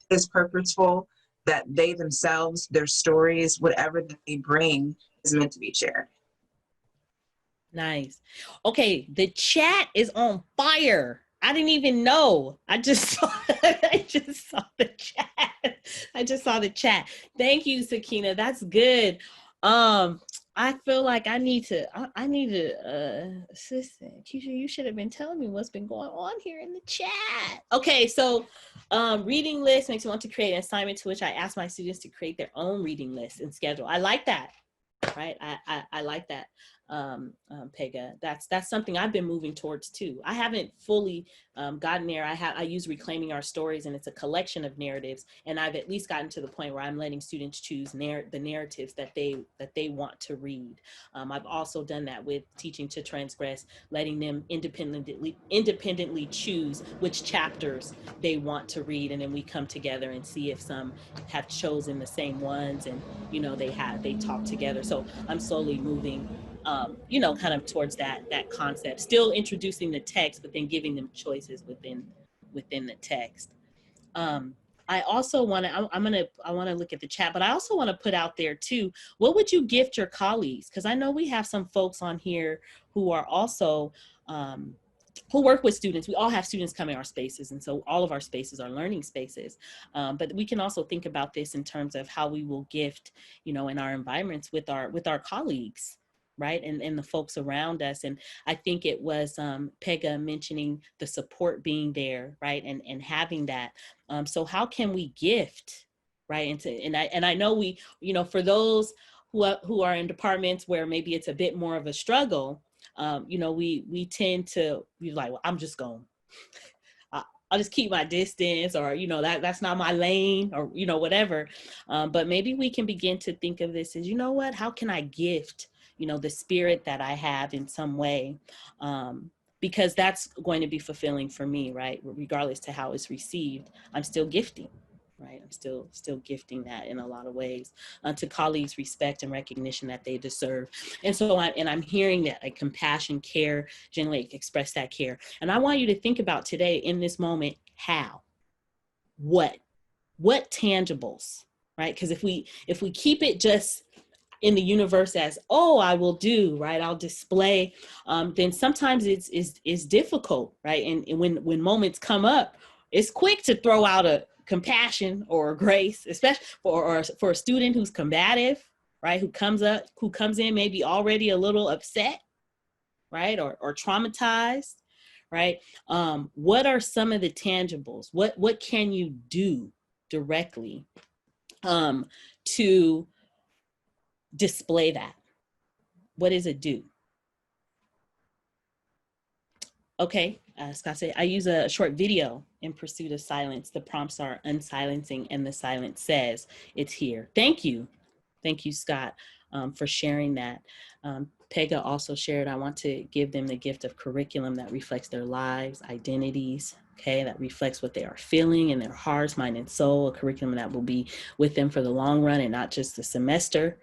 is purposeful, that they themselves, their stories, whatever that they bring is meant to be shared. Nice. Okay, the chat is on fire. I didn't even know. I just saw the chat. I just saw the chat. Thank you, Sakina. That's good. I feel like I need a assistant. Keisha, you should have been telling me what's been going on here in the chat. Okay, so reading list makes me want to create an assignment to which I ask my students to create their own reading list and schedule. I like that, right? I like that. Pega, that's something I've been moving towards too. I haven't fully gotten there. I use Reclaiming Our Stories, and it's a collection of narratives, and I've at least gotten to the point where I'm letting students choose the narratives that they want to read. I've also done that with Teaching to Transgress, letting them independently choose which chapters they want to read, and then we come together and see if some have chosen the same ones, and they talk together. So I'm slowly moving kind of towards that concept, still introducing the text, but then giving them choices within the text. I also want to, I want to look at the chat, but I also want to put out there too, what would you gift your colleagues? Because I know we have some folks on here who are also, who work with students. We all have students come in our spaces, and so all of our spaces are learning spaces. But we can also think about this in terms of how we will gift, in our environments with our colleagues, right? And the folks around us. And I think it was Pega mentioning the support being there, right? And having that. So how can we gift, right? And I know we, for those who are in departments where maybe it's a bit more of a struggle, we tend to be like, well, I'm just going, I'll just keep my distance, or, that's not my lane, or, whatever. But maybe we can begin to think of this as, what, how can I gift the spirit that I have in some way, because that's going to be fulfilling for me, right? Regardless to how it's received, I'm still gifting, right? I'm still gifting that in a lot of ways to colleagues, respect and recognition that they deserve. And so I'm hearing that, like, compassion, care, generally express that care. And I want you to think about today in this moment, how, what tangibles, right? Because if we keep it just in the universe as, oh, I will do, right? I'll display, then sometimes it's difficult, right? And when moments come up, it's quick to throw out a compassion or a grace, especially for a student who's combative, right? Who comes in maybe already a little upset, right? Or traumatized, right? What are some of the tangibles? What can you do directly to display that? What does it do? Okay, Scott said, I use a short video in pursuit of silence. The prompts are unsilencing and the silence says it's here. Thank you. Thank you, Scott, for sharing that. Pega also shared, I want to give them the gift of curriculum that reflects their lives, identities, okay, that reflects what they are feeling in their hearts, mind, and soul, a curriculum that will be with them for the long run and not just the semester.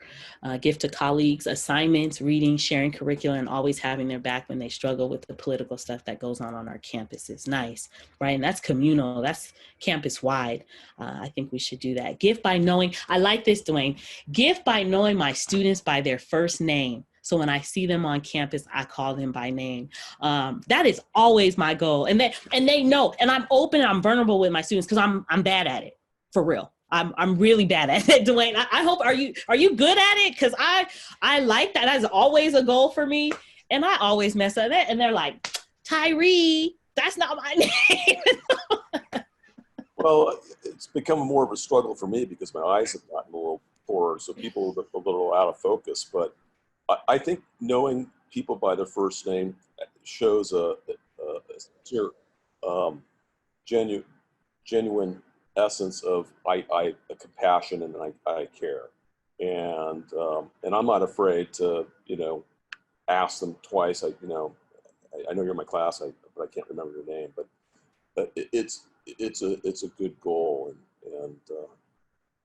Gift to colleagues, assignments, reading, sharing curriculum, and always having their back when they struggle with the political stuff that goes on our campuses. Nice, right? And that's communal, that's campus-wide. I think we should do that. Gift by knowing, I like this, Dwayne, gift by knowing my students by their first name. So when I see them on campus, I call them by name. That is always my goal. And they know, and I'm open, I'm vulnerable with my students because I'm bad at it, for real. I'm really bad at it, Dwayne. I hope, are you good at it? Because I like that. That's always a goal for me. And I always mess up that. And they're like, Tyree, that's not my name. Well, it's become more of a struggle for me because my eyes have gotten a little poorer. So people are a little out of focus. But I think knowing people by their first name shows a genuine essence of a compassion and I care, and I'm not afraid to ask them twice. I know you're in my class, but I can't remember your name. But it's a good goal, and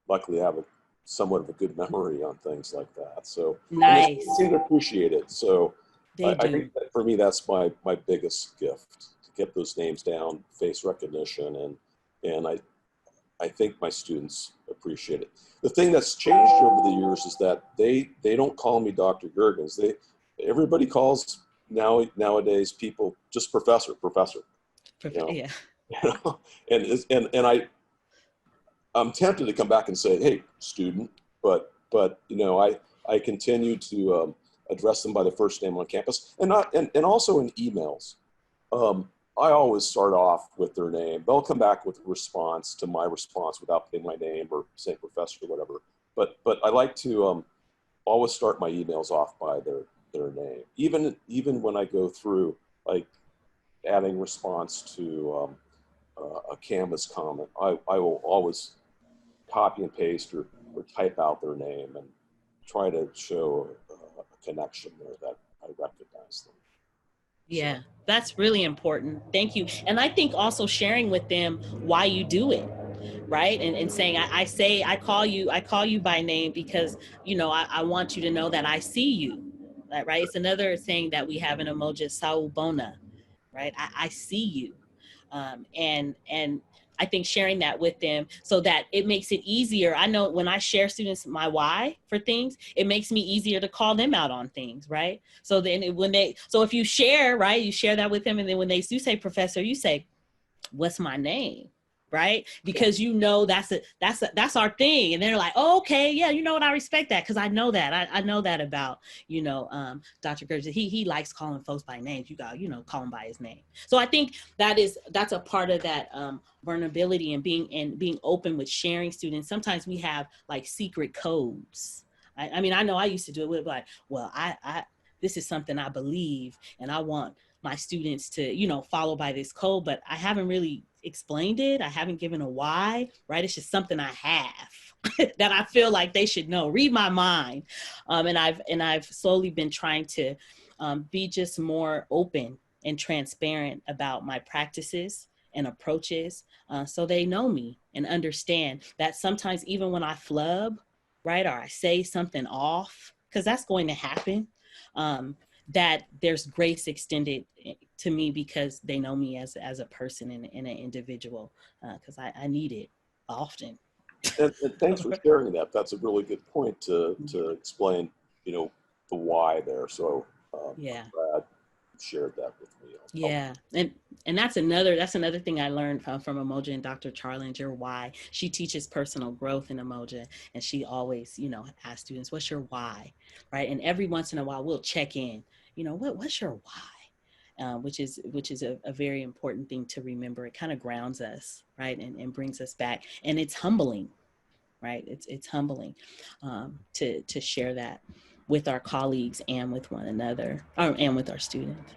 luckily I have somewhat of a good memory on things like that. So nice. They seem to appreciate it. So I think that for me, that's my biggest gift, to get those names down, face recognition, and I think my students appreciate it. The thing that's changed over the years is that they don't call me Dr. Gergens. Everybody calls nowadays people just professor. Yeah. And I'm tempted to come back and say, hey, student, but I continue to address them by the first name on campus, and also in emails. I always start off with their name. They'll come back with a response to my response without putting my name or saying professor or whatever. But I like to always start my emails off by their name. Even when I go through, like, adding response to a Canvas comment, I will always copy and paste or type out their name and try to show a connection there that I recognize them. Yeah, that's really important. Thank you. And I think also sharing with them why you do it, right? And saying, I call you by name because, I want you to know that I see you, right? It's another saying that we have in Umoja, Sawubona, right? I see you. And I think sharing that with them so that it makes it easier. I know when I share students my why for things, it makes me easier to call them out on things, right? So then if you share, right, you share that with them, and then when they do say professor, you say, what's my name? Right? Because that's our thing. And they're like, oh, okay, yeah, what, I respect that because I know that. I know that about, Dr. Gerges. He likes calling folks by names. You got, call him by his name. So I think that's a part of that vulnerability and being open with sharing students. Sometimes we have like secret codes. I mean, I know I used to do it with like, well, I this is something I believe and I want my students to, follow by this code, but I haven't really explained it. I haven't given a why, right? It's just something I have that I feel like they should know. Read my mind. And I've slowly been trying to be just more open and transparent about my practices and approaches so they know me and understand that sometimes even when I flub, right, or I say something off, because that's going to happen, that there's grace extended to me because they know me as a person and an individual, because I need it often. And thanks for sharing that. That's a really good point to explain, the why there. So yeah, I'm glad you shared that with me. Yeah, and that's another thing I learned from Umoja and Dr. Charlinger, why she teaches personal growth in Umoja, and she always, asks students, what's your why, right? And every once in a while we'll check in, what's your why? which is a very important thing to remember. It kind of grounds us, right, and brings us back, and it's humbling, right? It's humbling to share that with our colleagues and with one another, and with our students.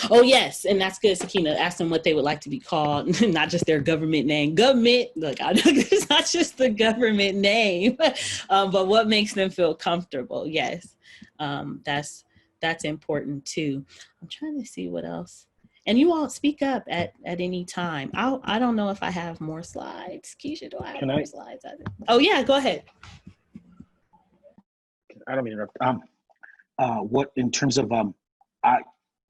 Oh yes, and that's good, Sakina. Ask them what they would like to be called, not just their government name. Government, look, it's not just the government name, but what makes them feel comfortable. Yes, that's important too. I'm trying to see what else. And you all speak up at any time. I don't know if I have more slides. Keisha, do I have more slides? Oh yeah, go ahead. I don't mean to interrupt. What in terms of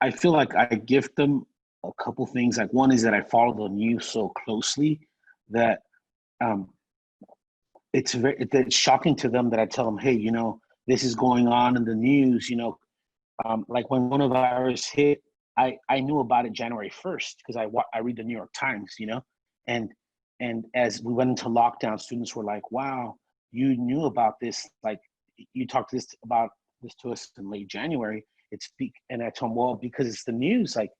I feel like I gift them a couple things. Like one is that I follow the news so closely that it's shocking to them that I tell them, hey, you know, this is going on in the news. You know, like when coronavirus hit, I knew about it January 1st because I read the New York Times, you know, and as we went into lockdown, students were like, wow, you knew about this. Like you talked about this to us in late January. And I told them, well, because it's the news, like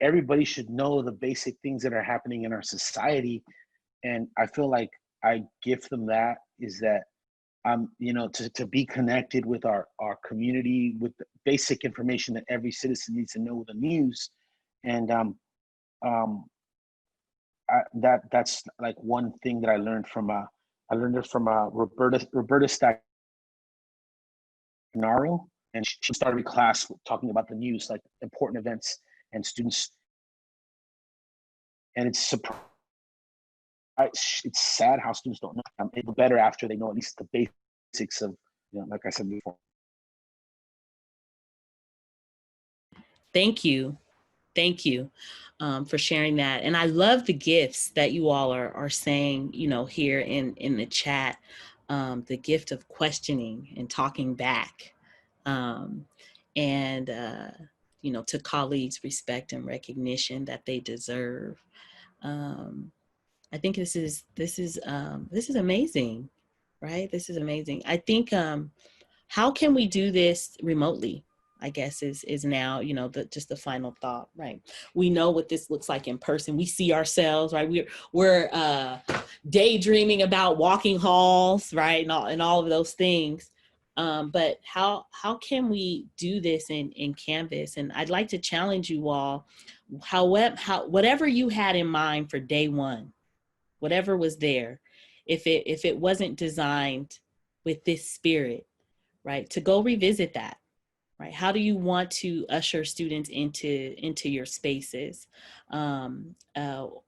everybody should know the basic things that are happening in our society. And I feel like I gift them that is that you know, to be connected with our community with the basic information that every citizen needs to know, the news. And that's like one thing that I learned from Roberta Stagnaro, and she started a class talking about the news, like important events and students. And it's sad how students don't know. It's better after they know at least the basics of, you know, like I said before. Thank you for sharing that. And I love the gifts that you all are saying, you know, here in the chat, the gift of questioning and talking back, and you know, to colleagues, respect and recognition that they deserve. I think this is amazing, right? This is amazing. I think how can we do this remotely? I guess is now, you know, just the final thought, right? We know what this looks like in person. We see ourselves, right? We're daydreaming about walking halls, right? And all of those things. But how can we do this in Canvas? And I'd like to challenge you all, whatever you had in mind for day one, whatever was there, if it wasn't designed with this spirit, right? To go revisit that. Right? How do you want to usher students into your spaces? You know,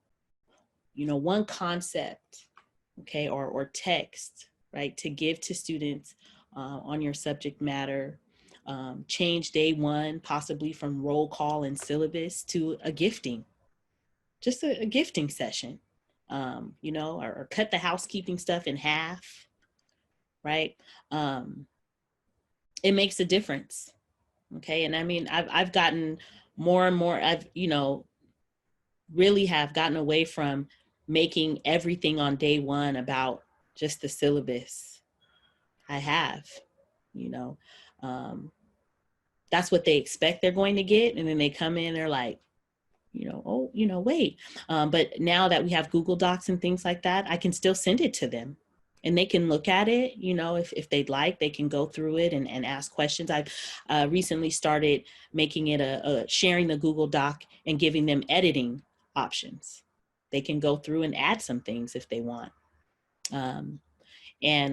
one concept, okay, or text, right, to give to students on your subject matter. Change day one, possibly from roll call and syllabus to a gifting, just a gifting session, you know, or cut the housekeeping stuff in half, right? It makes a difference. Okay. And I mean, I've gotten more and more, you know, really have gotten away from making everything on day one about just the syllabus. I have, you know, that's what they expect they're going to get. And then they come in, they're like, you know, oh, you know, wait. But now that we have Google Docs and things like that, I can still send it to them. And they can look at it, you know, if they'd like, they can go through it and ask questions. I've recently started making it sharing the Google Doc and giving them editing options. They can go through and add some things if they want. And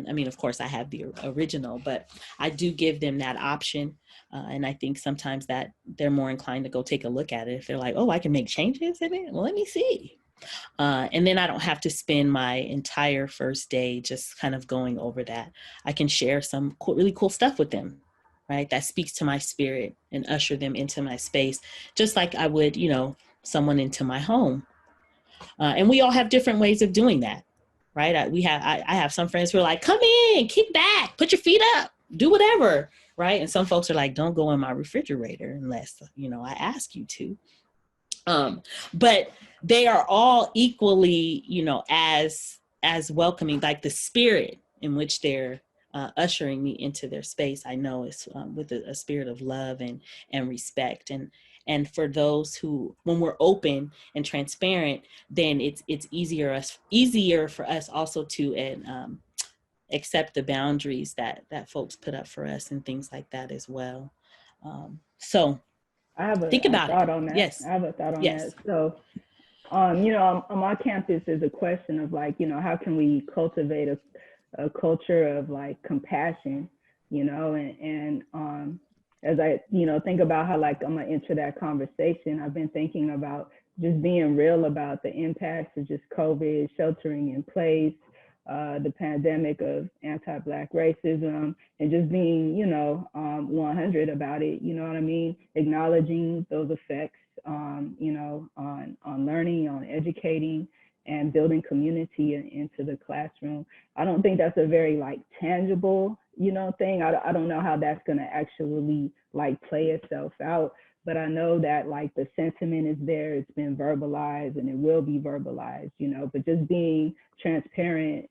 I mean, of course, I have the original, but I do give them that option. And I think sometimes that they're more inclined to go take a look at it. If they're like, oh, I can make changes in it. Well, let me see. And then I don't have to spend my entire first day just kind of going over that. I can share some really cool stuff with them, right? That speaks to my spirit and usher them into my space, just like I would, you know, someone into my home. And we all have different ways of doing that, right? I have some friends who are like, come in, kick back, put your feet up, do whatever, right? And some folks are like, don't go in my refrigerator unless, you know, I ask you to. But they are all equally, you know, as welcoming, like the spirit in which they're ushering me into their space, I know it's with a spirit of love and respect. And for those who, when we're open and transparent, then it's easier for us also to accept the boundaries that folks put up for us and things like that as well. So I have a think about thought it. on that. Yes. I have a thought on Yes. that. So, on my campus is a question of like, how can we cultivate a culture of like compassion, and as I, think about how like I'm gonna enter that conversation, I've been thinking about just being real about the impacts of just COVID, sheltering in place, the pandemic of anti-Black racism, and just being, 100 about it, you know what I mean? Acknowledging those effects, on learning, on educating, and building community into the classroom. I don't think that's a very like tangible, thing. I don't know how that's gonna actually like play itself out, but I know that like the sentiment is there, it's been verbalized and it will be verbalized, but just being transparent,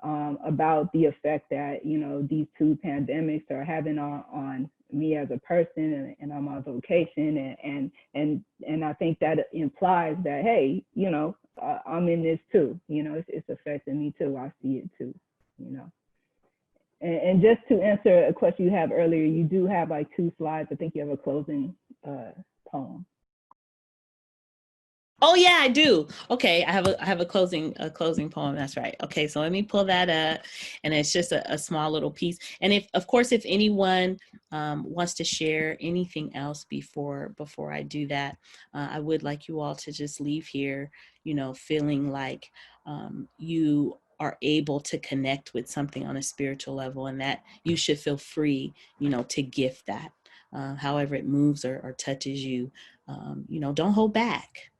about the effect that, these two pandemics are having on me as a person and on my vocation. And I think that implies that, hey, I'm in this too, it's affecting me too. I see it too, And just to answer a question you have earlier, you do have like 2 slides. I think you have a closing poem. Oh yeah, I do. Okay, I have a closing poem. That's right. Okay, so let me pull that up, and it's just a small little piece. And if anyone wants to share anything else before I do that, I would like you all to just leave here, feeling like you are able to connect with something on a spiritual level, and that you should feel free, to gift that, however it moves or touches you. Don't hold back.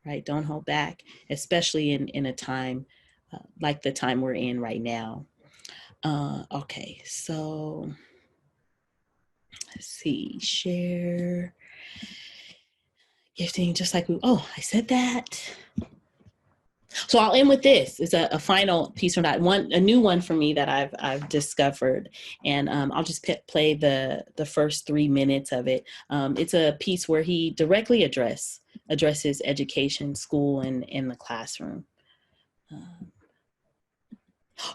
Right? Don't hold back, especially in a time like the time we're in right now. Okay, so let's see, share, gifting, just like I said that. So I'll end with this. It's a final piece from that one, a new one for me that I've discovered, and I'll just play the first 3 minutes of it. It's a piece where he directly addresses education, school, and in the classroom.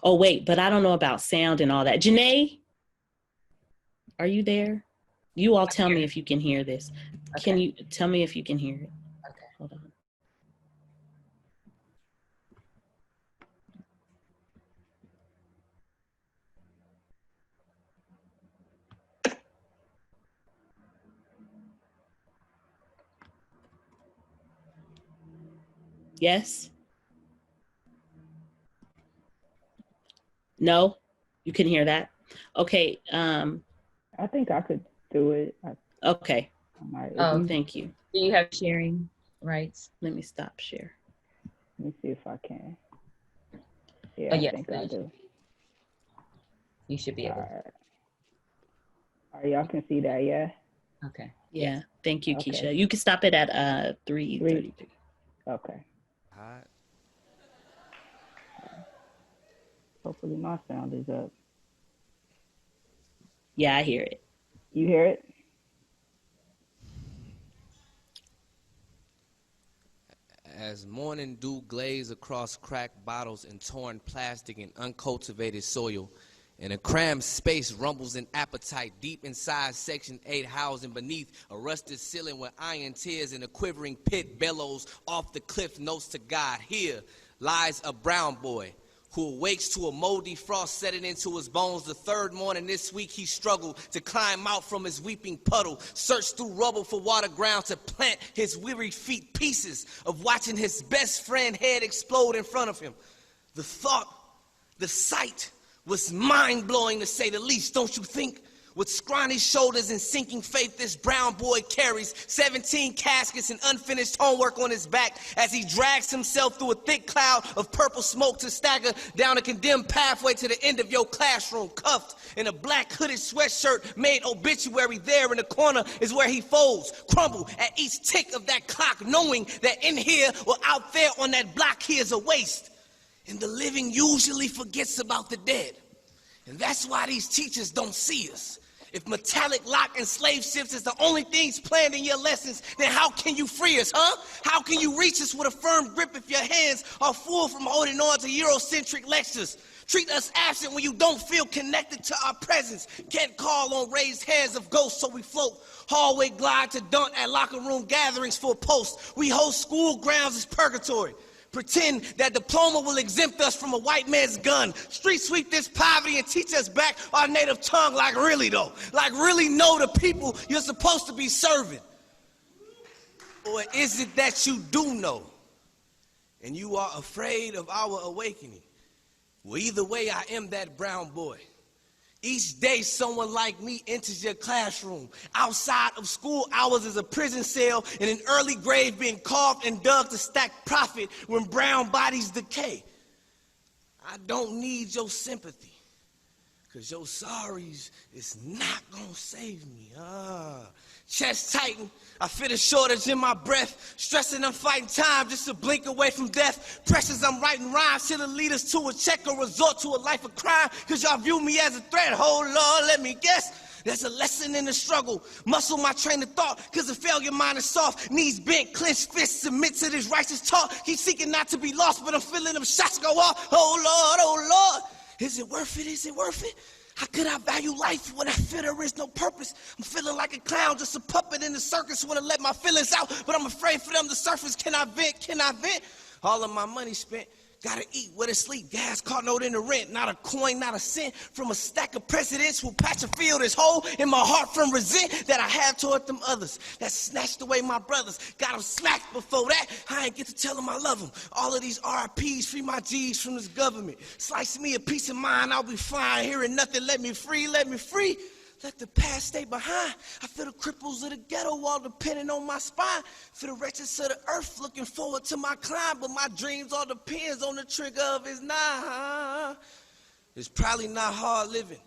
Oh wait, but I don't know about sound and all that. Janae, are you there? You all tell me if you can hear this. Okay. Can you tell me if you can hear it? Okay, hold on. Yes? No? You can hear that? Okay. I think I could do it. Okay. Thank you. Do you have sharing rights? Let me stop share. Let me see if I can. Yeah, I think I do. You should be able to. All right, y'all can see that, yeah? Okay. Yeah. Thank you, Keisha. You can stop it at 3:33. Okay. Hot. Hopefully my sound is up. Yeah, I hear it. You hear it? As morning dew glaze across cracked bottles and torn plastic and uncultivated soil, and a crammed space rumbles in appetite deep inside Section 8 housing beneath a rusted ceiling where iron tears and a quivering pit bellows off the cliff notes to God. Here lies a brown boy who awakes to a moldy frost setting into his bones. The 3rd morning this week he struggled to climb out from his weeping puddle, searched through rubble for water ground to plant his weary feet, pieces of watching his best friend head explode in front of him. The thought, the sight was mind-blowing to say the least, don't you think? With scrawny shoulders and sinking faith, this brown boy carries 17 caskets and unfinished homework on his back as he drags himself through a thick cloud of purple smoke to stagger down a condemned pathway to the end of your classroom, cuffed in a black hooded sweatshirt made obituary. There in the corner is where he folds, crumble at each tick of that clock, knowing that in here or out there on that block he is a waste. And the living usually forgets about the dead. And that's why these teachers don't see us. If metallic lock and slave ships is the only things planned in your lessons, then how can you free us, huh? How can you reach us with a firm grip if your hands are full from holding on to Eurocentric lectures? Treat us absent when you don't feel connected to our presence. Can't call on raised hands of ghosts, so we float. Hallway glide to dunt at locker room gatherings for a post. We host school grounds as purgatory. Pretend that diploma will exempt us from a white man's gun. Street sweep this poverty and teach us back our native tongue, like really though. Like really know the people you're supposed to be serving. Or is it that you do know and you are afraid of our awakening? Well, either way, I am that brown boy. Each day, someone like me enters your classroom. Outside of school hours is a prison cell and an early grave being carved and dug to stack profit when brown bodies decay. I don't need your sympathy, because your sorries is not gonna save me. Chest tighten, I feel a shortage in my breath. Stressing I'm fighting time just to blink away from death. Pressures I'm writing rhymes till it lead us to a check or resort to a life of crime. Cause y'all view me as a threat. Oh Lord, let me guess. There's a lesson in the struggle. Muscle my train of thought, cause the failure mind is soft. Knees bent, clenched fists, submit to this righteous talk. Keep seeking not to be lost, but I'm feeling them shots go off. Oh Lord, is it worth it? Is it worth it? How could I value life when I feel there is no purpose? I'm feeling like a clown, just a puppet in the circus. Wanna let my feelings out, but I'm afraid for them to surface. Can I vent? Can I vent? All of my money spent. Gotta eat, where to sleep, gas, car note in the rent. Not a coin, not a cent from a stack of presidents who patch a field this hole in my heart from resent that I have toward them others that snatched away my brothers. Got them smacked before that, I ain't get to tell them I love them. All of these RIPs, free my G's from this government. Slice me a piece of mind, I'll be fine. Hearing nothing, let me free, let me free. Let the past stay behind. I feel the cripples of the ghetto all depending on my spine. For the wretches of the earth looking forward to my climb. But my dreams all depends on the trigger of his knife. It's probably not hard living.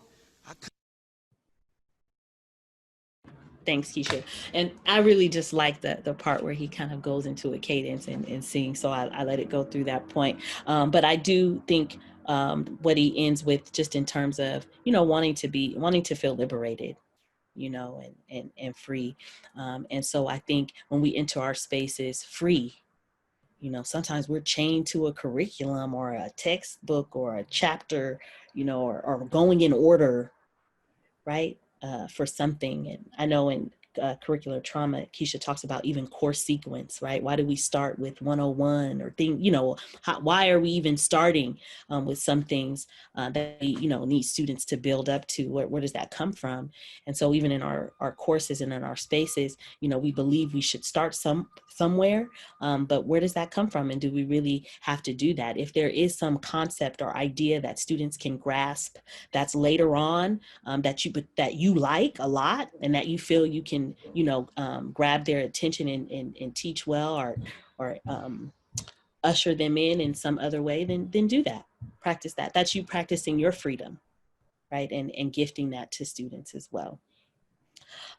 Thanks, Keisha. And I really just like the part where he kind of goes into a cadence and sings. So I let it go through that point. But I do think what he ends with, just in terms of, wanting to feel liberated, and free. And so I think when we enter our spaces free, sometimes we're chained to a curriculum or a textbook or a chapter, or going in order, right? For something. And I know in curricular trauma, Keisha talks about even course sequence, right? Why do we start with 101 or why are we even starting with some things that we, need students to build up to? Where does that come from? And so even in our courses and in our spaces, we believe we should start somewhere, but where does that come from? And do we really have to do that? If there is some concept or idea that students can grasp that's later on, that you like a lot and that you feel you can, grab their attention and teach well or usher them in some other way, then do that. Practice that. That's you practicing your freedom, right? And gifting that to students as well,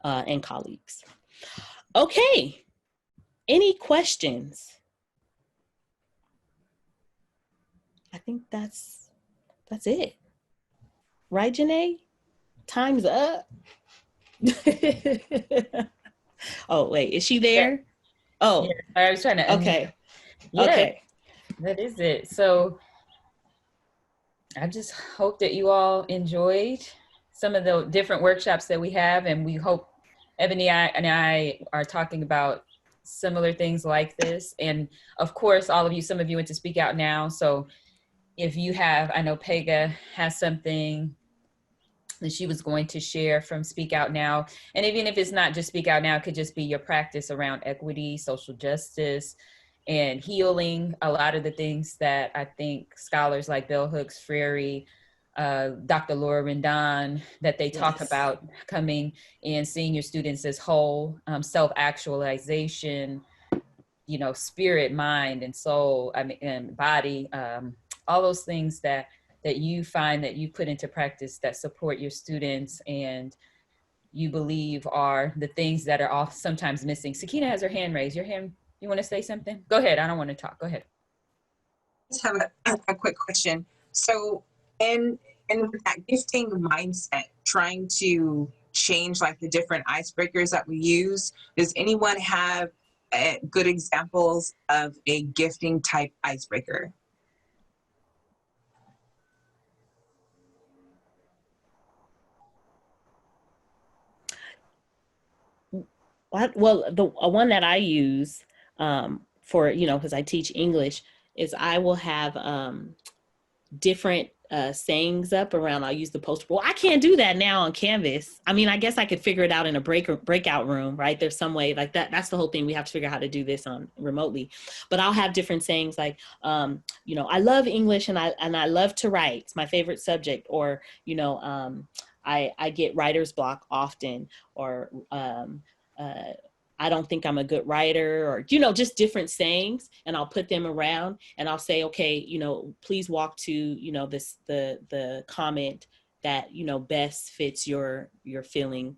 and colleagues. Okay. Any questions? I think that's it. Right, Janae? Time's up. Oh, wait, is she there? Yeah. Oh, yeah, I was trying to. Okay. Yeah, Okay. that is it. So I just hope that you all enjoyed some of the different workshops that we have, and we hope Ebony and I are talking about similar things like this. And of course, some of you went to Speak Out Now. So if you have, I know Pega has something that she was going to share from Speak Out Now. And even if it's not just Speak Out Now, it could just be your practice around equity, social justice, and healing. A lot of the things that I think scholars like Bell Hooks, Freire, Dr. Laura Rendon, that they talk about coming and seeing your students as whole, self-actualization, spirit, mind, and soul, and body, all those things that you find that you put into practice that support your students and you believe are the things that are sometimes missing. Sakina has her hand raised. You want to say something? Go ahead. I don't want to talk. Go ahead. I just have a quick question. So in And with that gifting mindset, trying to change like the different icebreakers that we use, does anyone have good examples of a gifting type icebreaker? Well, the one that I use for, because I teach English, is I will have different sayings up around. I'll use the poster. Well, I can't do that now on Canvas. I mean, I guess I could figure it out in a breakout room, right? There's some way like that. That's the whole thing. We have to figure out how to do this on remotely. But I'll have different sayings like, I love English and I love to write. It's my favorite subject. Or, I get writer's block often. Or I don't think I'm a good writer, or, just different sayings, and I'll put them around and I'll say, okay, please walk to, the comment that, best fits your feeling,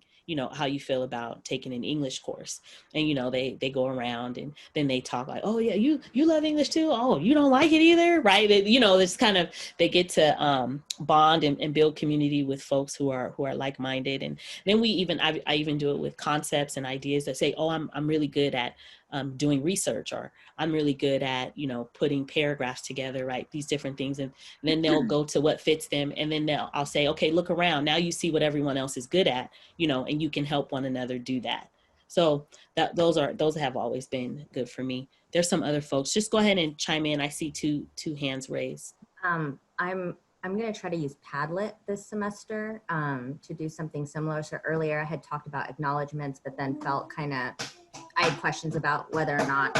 how you feel about taking an English course. And, they go around and then they talk like, oh yeah, you love English too. Oh, you don't like it either. Right. It's kind of, they get to bond and build community with folks who are like-minded. And then I even do it with concepts and ideas that say, oh, I'm really good at doing research, or I'm really good at, putting paragraphs together, right? These different things. And then they'll go to what fits them. And then I'll say, okay, look around. Now you see what everyone else is good at, and you can help one another do that. So those have always been good for me. There's some other folks. Just go ahead and chime in. I see two hands raised. I'm going to try to use Padlet this semester to do something similar. So earlier I had talked about acknowledgements, but then felt I had questions about whether or not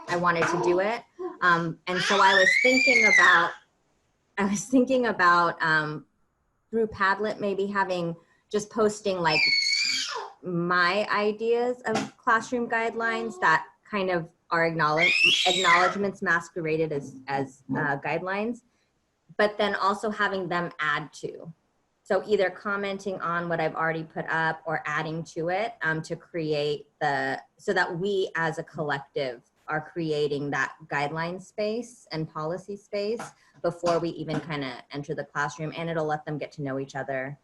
I wanted to do it. And so I was thinking about through Padlet, maybe just posting like my ideas of classroom guidelines that kind of are acknowledgements masqueraded as guidelines, but then also having them add to. So either commenting on what I've already put up or adding to it to create so that we as a collective are creating that guideline space and policy space before we even kind of enter the classroom, and it'll let them get to know each other.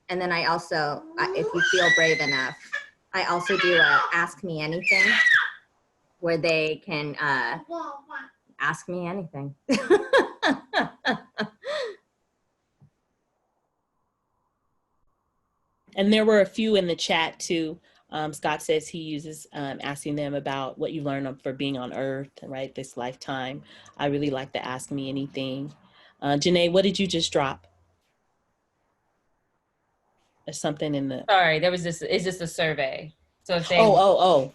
And then I also, if you feel brave enough, I also do a Ask Me Anything where they can ask me anything. And there were a few in the chat too. Scott says he uses asking them about what you learned for being on Earth, right? This lifetime. I really like the Ask Me Anything. Janae, what did you just drop? There's something in the. Sorry, it's just a survey. So if they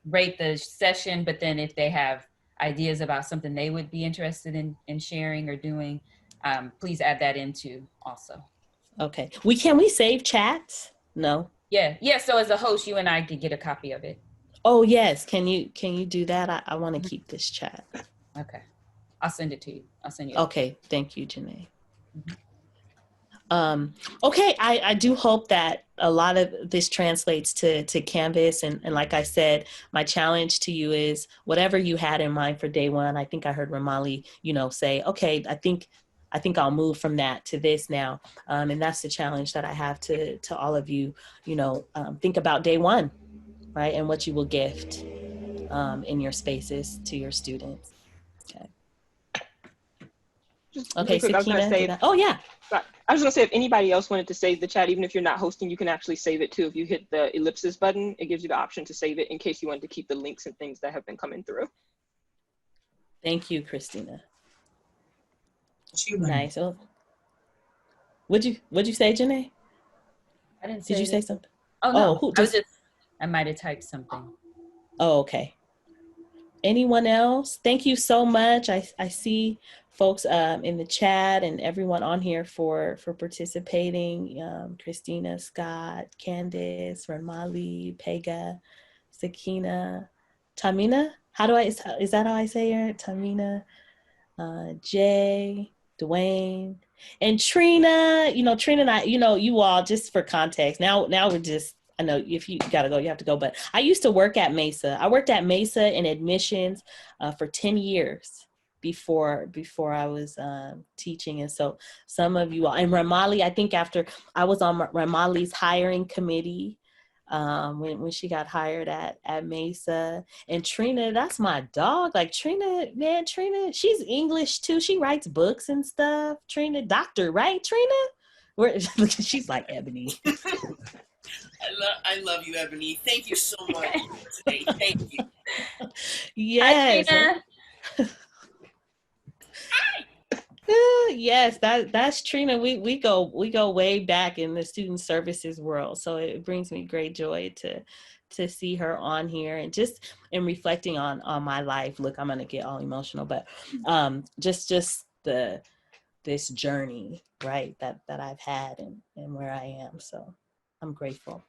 rate the session, but then if they have ideas about something they would be interested in sharing or doing, please add that into also. Okay. Can we save chats? No. Yeah. So as a host, you and I could get a copy of it. Oh yes. Can you do that? I want to keep this chat. Okay. I'll send it to you. I'll send you. Okay. Thank you, Janae. Okay. I do hope that a lot of this translates to Canvas. And like I said, my challenge to you is whatever you had in mind for day one. I think I heard Ramali, say, okay, I think I'll move from that to this now. And that's the challenge that I have to all of you, think about day one, right? And what you will gift in your spaces to your students. Okay. Okay, Sakina. Oh, yeah. I was gonna say, if anybody else wanted to save the chat, even if you're not hosting, you can actually save it too. If you hit the ellipsis button, it gives you the option to save it in case you want to keep the links and things that have been coming through. Thank you, Christina. Nice. Oh, what'd you say, Janae? I didn't say. Did you say something? Oh no, I might have typed something. Oh, okay. Anyone else? Thank you so much. I see folks in the chat and everyone on here for participating. Christina, Scott, Candace, Ramali, Pega, Sakina, Tamina. Is that how I say it? Tamina, Jay, Dwayne, and Trina. Trina and I, you all, just for context. Now we're just, I know if you gotta go, you have to go. But I used to work at Mesa. I worked at Mesa in admissions for 10 years. before I was teaching. And so some of you all, and Ramali, I think after I was on Ramali's hiring committee, when she got hired at Mesa. And Trina, that's my dog. Like Trina, she's English too. She writes books and stuff. Trina, doctor, right? Trina? She's like Ebony. I love you, Ebony. Thank you so much today. Thank you. Yes. Hi, Trina. Yes, that's Trina. We go way back in the student services world. So it brings me great joy to see her on here, and just in reflecting on my life. Look, I'm gonna get all emotional, but just this journey, right, that I've had and where I am. So I'm grateful.